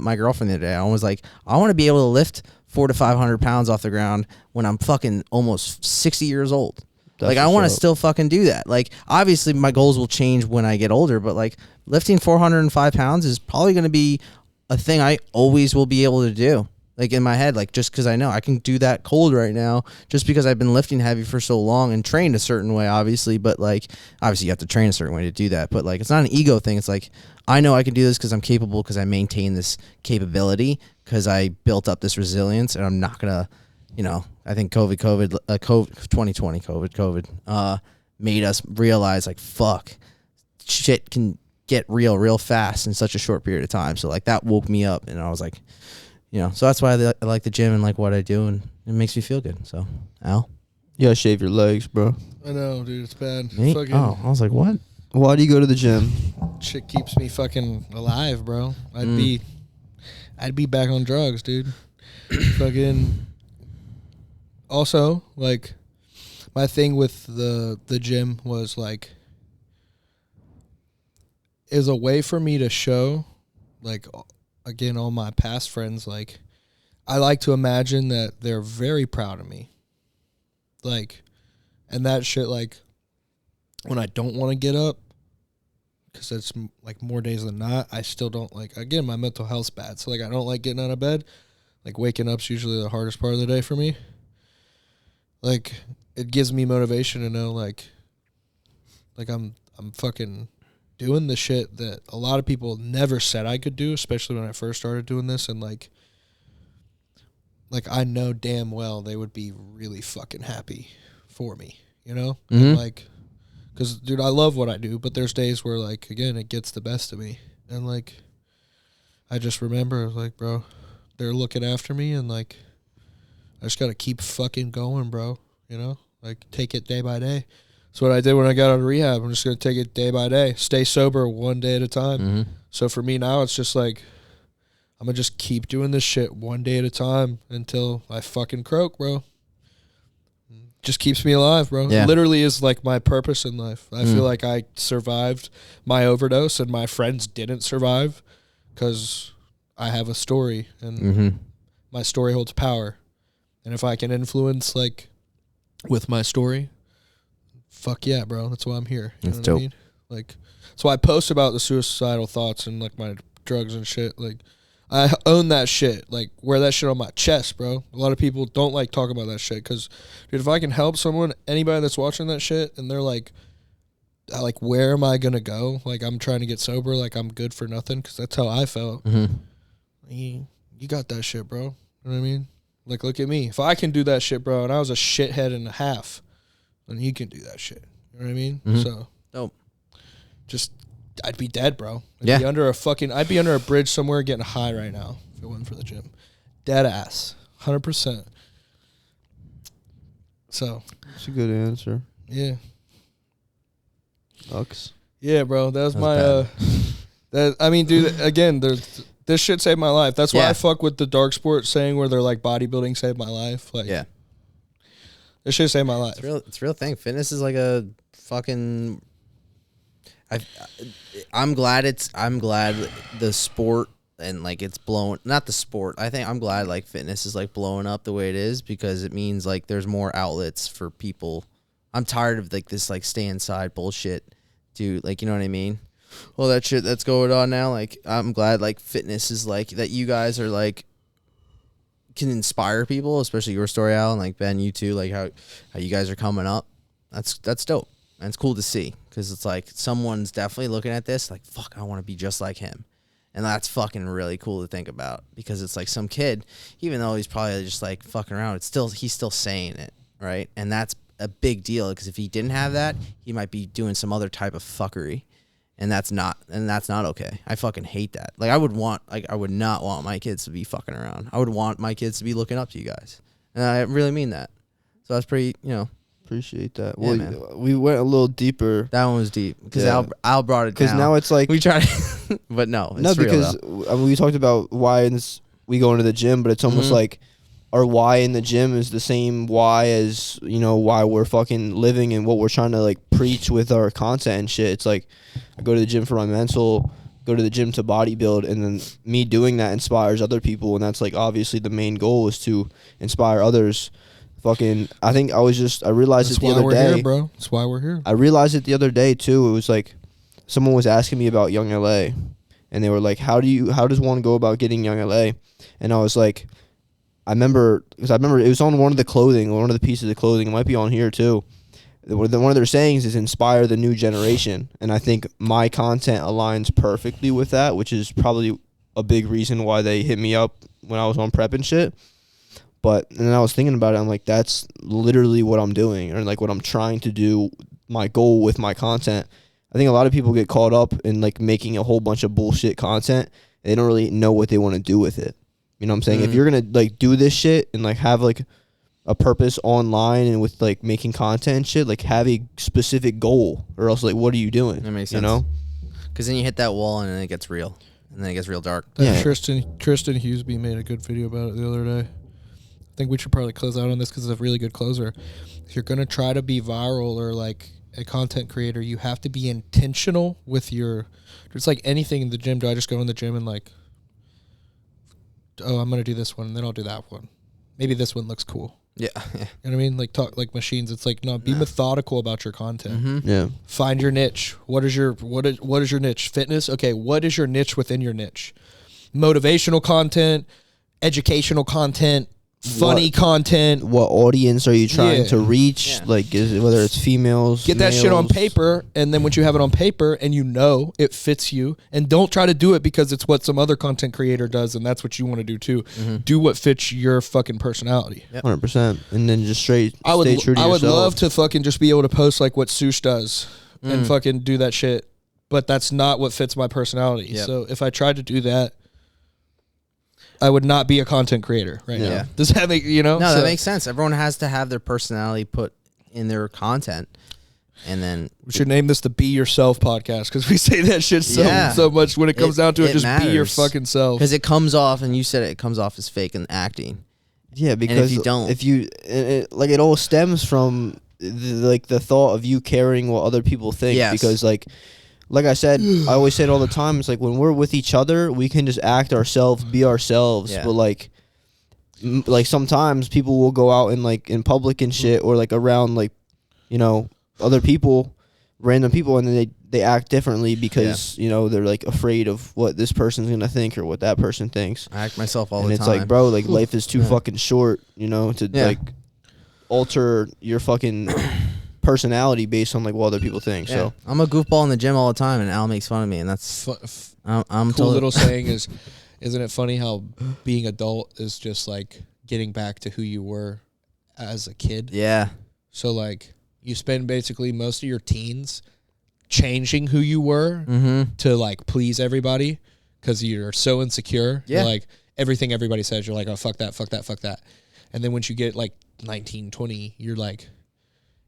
my girlfriend the other day. I was like, I want to be able to lift 400 to 500 pounds off the ground when I'm fucking almost 60 years old. Like I want to still fucking do that. Like obviously my goals will change when I get older, but like lifting 405 pounds is probably going to be a thing I always will be able to do. Like in my head, like just because I know I can do that cold right now, just because I've been lifting heavy for so long and trained a certain way, obviously. But like, obviously you have to train a certain way to do that. But like, it's not an ego thing. It's like, I know I can do this because I'm capable, because I maintain this capability, because I built up this resilience, and I'm not gonna, I think COVID, 2020, made us realize like, fuck, shit can get real fast in such a short period of time. So like that woke me up, and I was like. So that's why I like the gym and like what I do, and it makes me feel good. So, Al? Yeah, shave your legs, bro. I know, dude. It's bad. Me? Oh, I was like, what? Why do you go to the gym? Shit keeps me fucking alive, bro. I'd be back on drugs, dude. Fucking. Also, like, my thing with the gym was like, is a way for me to show, like. Again, all my past friends, like, I like to imagine that they're very proud of me. Like, and that shit, like, when I don't want to get up, because it's like more days than not, I still don't like, again, my mental health's bad. So like I don't like getting out of bed. Like waking up's usually the hardest part of the day for me. Like it gives me motivation to know like I'm fucking doing the shit that a lot of people never said I could do, especially when I first started doing this, and like I know damn well they would be really fucking happy for me, you know? Mm-hmm. And like, because, dude, I love what I do, but there's days where, like, again, it gets the best of me. And, like, I just remember, like, bro, they're looking after me, and, like, I just got to keep fucking going, bro, you know? Like, take it day by day. That's what I did when I got out of rehab. I'm just going to take it day by day. Stay sober one day at a time. Mm-hmm. So for me now, it's just, like, I'm going to just keep doing this shit one day at a time until I fucking croak, bro. Just keeps me alive, bro. Yeah. It literally is like my purpose in life. I feel like I survived my overdose and my friends didn't survive because I have a story and my story holds power. And if I can influence, like, with my story, fuck yeah, bro. That's why I'm here. You That's know what dope. I mean? Like, so I post about the suicidal thoughts and, like, my drugs and shit. Like, I own that shit. Like, wear that shit on my chest, bro. A lot of people don't like talking about that shit because, dude, if I can help someone, anybody that's watching that shit, and they're like, where am I going to go? Like, I'm trying to get sober. Like, I'm good for nothing because that's how I felt. Mm-hmm. You got that shit, bro. You know what I mean? Like, look at me. If I can do that shit, bro, and I was a shithead and a half, then you can do that shit. You know what I mean? Mm-hmm. So, Dope. just, I'd be dead, bro. I'd Yeah. be I'd be under a bridge somewhere getting high right now if it wasn't for the gym. Dead ass. 100%. So, That's a good answer. yeah. Ux. Yeah, bro. That was That was I mean, dude, again, this shit saved my life. That's why Yeah. I fuck with the dark sport saying where they're like bodybuilding saved my life. Like, Yeah. this shit saved my life. It's a real thing. Fitness is like a fucking. I'm glad the sport and like it's blowing. Not the sport. I'm glad like fitness is like blowing up the way it is because it means like there's more outlets for people. I'm tired of like this like stay inside bullshit, dude. Like, you know what I mean? All that shit that's going on now. Like, I'm glad like fitness is like that. You guys are like can inspire people, especially your story, Al, and like Ben, you too. Like how you guys are coming up. That's dope. And it's cool to see because it's like someone's definitely looking at this like, fuck, I want to be just like him. And that's fucking really cool to think about because it's like some kid, even though he's probably just like fucking around, he's still saying it, right? And that's a big deal because if he didn't have that, he might be doing some other type of fuckery. And that's not okay. I fucking hate that. Like I would not want my kids to be fucking around. I would want my kids to be looking up to you guys. And I really mean that. So that's pretty, Appreciate that. Yeah, Well, man. we went a little deeper that one was deep because Yeah. Al brought it down. because now it's like we tried, but no, it's real because though. I mean, we talked about why we go into the gym, but it's almost Mhm. like our why in the gym is the same why as why we're fucking living and what we're trying to like preach with our content and shit. It's like I go to the gym for my mental, go to the gym to bodybuild, and then me doing that inspires other people, and that's like obviously the main goal is to inspire others. Fucking, I think I realized That's it the why other we're day. here, bro. That's why we're here. I realized it the other day too. It was like someone was asking me about Young LA, and they were like, "How does one go about getting Young LA?" And I was like, I remember it was on one of the pieces of clothing. It might be on here too. One of their sayings is inspire the new generation, and I think my content aligns perfectly with that, which is probably a big reason why they hit me up when I was on prep and shit. And then I was thinking about it. I'm like, that's literally what I'm doing, or like what I'm trying to do. My goal with my content. I think a lot of people get caught up in like making a whole bunch of bullshit content. They don't really know what they want to do with it. You know what I'm saying? If you're gonna like do this shit and like have like a purpose online and with like making content and shit, like have a specific goal, or else like what are you doing? That makes sense. You know? Because then you hit that wall and then it gets real. And then it gets real dark. Yeah. Tristan Hughesby made a good video about it the other day. I think we should probably close out on this because it's a really good closer. If you're going to try to be viral or like a content creator, you have to be intentional with your, it's like anything in the gym. Do I just go in the gym and like, oh, I'm going to do this one and then I'll do that one. Maybe this one looks cool. Yeah. You know what I mean? Like talk like machines. It's like, no, be methodical about your content. Mm-hmm. Yeah. Find your niche. What is your niche? Fitness? Okay, what is your niche within your niche? Motivational content, educational content, funny content. What audience are you trying Yeah. to reach? Yeah. Like, whether it's females, Get that shit on males. paper, and then once you have it on paper and you know it fits you, and don't try to do it because it's what some other content creator does and that's what you want to do too. Do what fits your fucking personality. 100%, and then just stay true to I would yourself. love to fucking just be able to post like what Sush does and fucking do that shit, but that's not what fits my personality. Yep. So if I tried to do that, I would not be a content creator right Yeah. now. Does that make, you know? No, So that makes sense. Everyone has to have their personality put in their content, and then we should name this the Be Yourself podcast because we say that shit so much when it comes down to it. Just be your matters. fucking self. because it comes off, and you said it comes off as fake and acting. Yeah, because you don't- it all stems from the thought of you caring what other people think. Yes. Because like I said, I always say it all the time. It's like when we're with each other, we can just act ourselves, be ourselves. Yeah. But like sometimes people will go out and like in public and shit, or like around like, you know, other people, random people, and then they act differently because you know they're like afraid of what this person's gonna think or what that person thinks. I act myself all And the it's time. like, bro, like life is too fucking short, you know, to Yeah. like alter your fucking personality based on like what other people think. Yeah. So I'm a goofball in the gym all the time, and Al makes fun of me, and that's I'm cool totally little saying is, isn't it funny how being adult is just like getting back to who you were as a kid? yeah. So like you spend basically most of your teens changing who you were to like please everybody because you're so insecure. Yeah. You're like everything everybody says, you're like, oh, fuck that, fuck that, fuck that. And then once you get like 19, 20, you're like,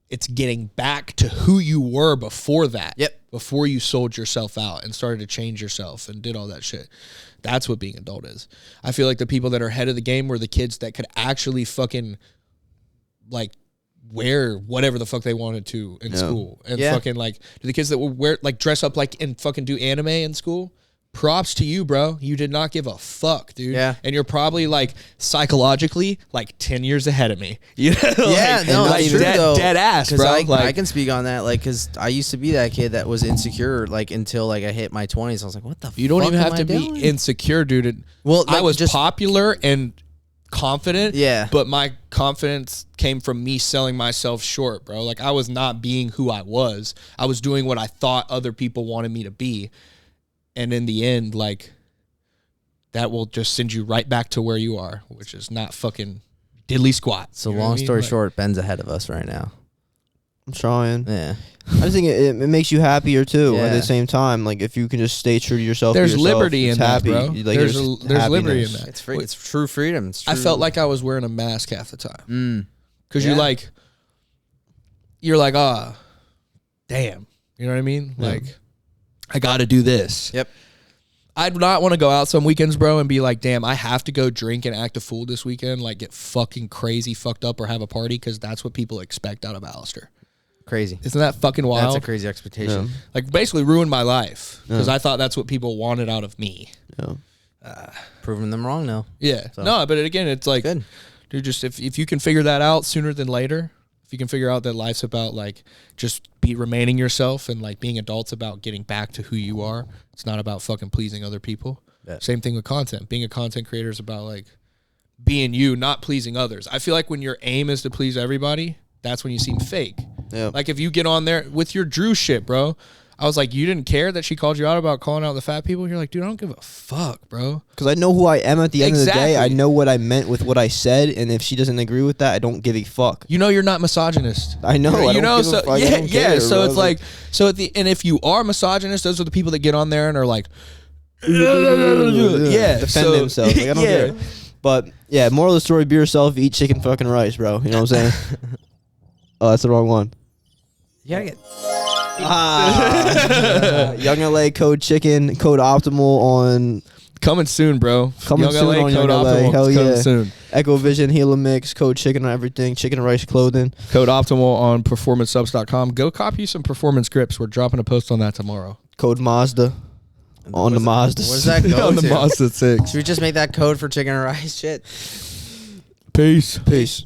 it's getting back to who you were before that. Yep. Before you sold yourself out and started to change yourself and did all that shit. That's what being adult is. I feel like the people that are ahead of the game were the kids that could actually fucking like wear whatever the fuck they wanted to in school. And fucking like the kids that would wear like dress up like and fucking do anime in school. Props to you, bro. You did not give a fuck, dude. Yeah. And you're probably like psychologically like 10 years ahead of me. You know? Yeah, like, no, like that's true, though. dead ass, 'Cause bro. I can speak on that, like, because I used to be that kid that was insecure, like, until like I hit my 20s. I was like, what the fuck You don't even am have I to doing? be insecure, dude. Well, I like, was just- popular and confident. Yeah. But my confidence came from me selling myself short, bro. Like I was not being who I was. I was doing what I thought other people wanted me to be. And in the end, like that will just send you right back to where you are, which is not fucking diddly squat. So You know what long I mean? story Like, short, Ben's ahead of us right now. I'm trying. Yeah. I just think it makes you happier too. At Yeah. the same time, like if you can just stay true to yourself. There's be yourself, liberty it's in that, happy. bro. Like, There's liberty in happiness. that. It's free. It's true freedom. It's true. I felt like I was wearing a mask half the time. Because Yeah. you're like, ah, damn. You know what I mean? Yeah. Like, I got to do this. Yep. I'd not want to go out some weekends, bro, and be like, damn, I have to go drink and act a fool this weekend, like get fucking crazy fucked up or have a party, because that's what people expect out of Alistair. Crazy. Isn't that fucking wild? That's a crazy expectation. Like, basically ruined my life, because I thought that's what people wanted out of me. Yeah. Proving them wrong now. Yeah. So- No, but again, it's like, Good. dude, just if you can figure that out sooner than later, if you can figure out that life's about like just remaining yourself, and like being adults about getting back to who you are. It's not about fucking pleasing other people. Yeah. Same thing with content. Being a content creator is about like being you, not pleasing others. I feel like when your aim is to please everybody, that's when you seem fake. Yeah. Like if you get on there with your Drew shit, bro. I was like, you didn't care that she called you out about calling out the fat people? You're like, dude, I don't give a fuck, bro. Because I know who I am at the end of the day. I Exactly. know what I meant with what I said, and if she doesn't agree with that, I don't give a fuck. You know you're not misogynist. I know. I You don't know, give a so fuck. I yeah, don't care, so bro. it's like, so at the and if you are misogynist, those are the people that get on there and are like, defend so- themselves. Like, I don't yeah. care. But yeah, moral of the story: be yourself. Eat chicken fucking rice, bro. You know what I'm saying? Oh, that's the wrong one. You gotta get. Young LA code chicken, code optimal on Coming soon, bro. Coming Young soon LA, on code Young LA. optimal. Hell Coming yeah. soon. Echo Vision, Hela Mix, code chicken on everything, chicken and rice clothing. Code optimal on performancesubs.com. Go copy some performance grips. We're dropping a post on that tomorrow. Code Mazda on the Mazda. Where's that go on the to? Mazda 6. Should we just make that code for chicken and rice? Shit. Peace. Peace.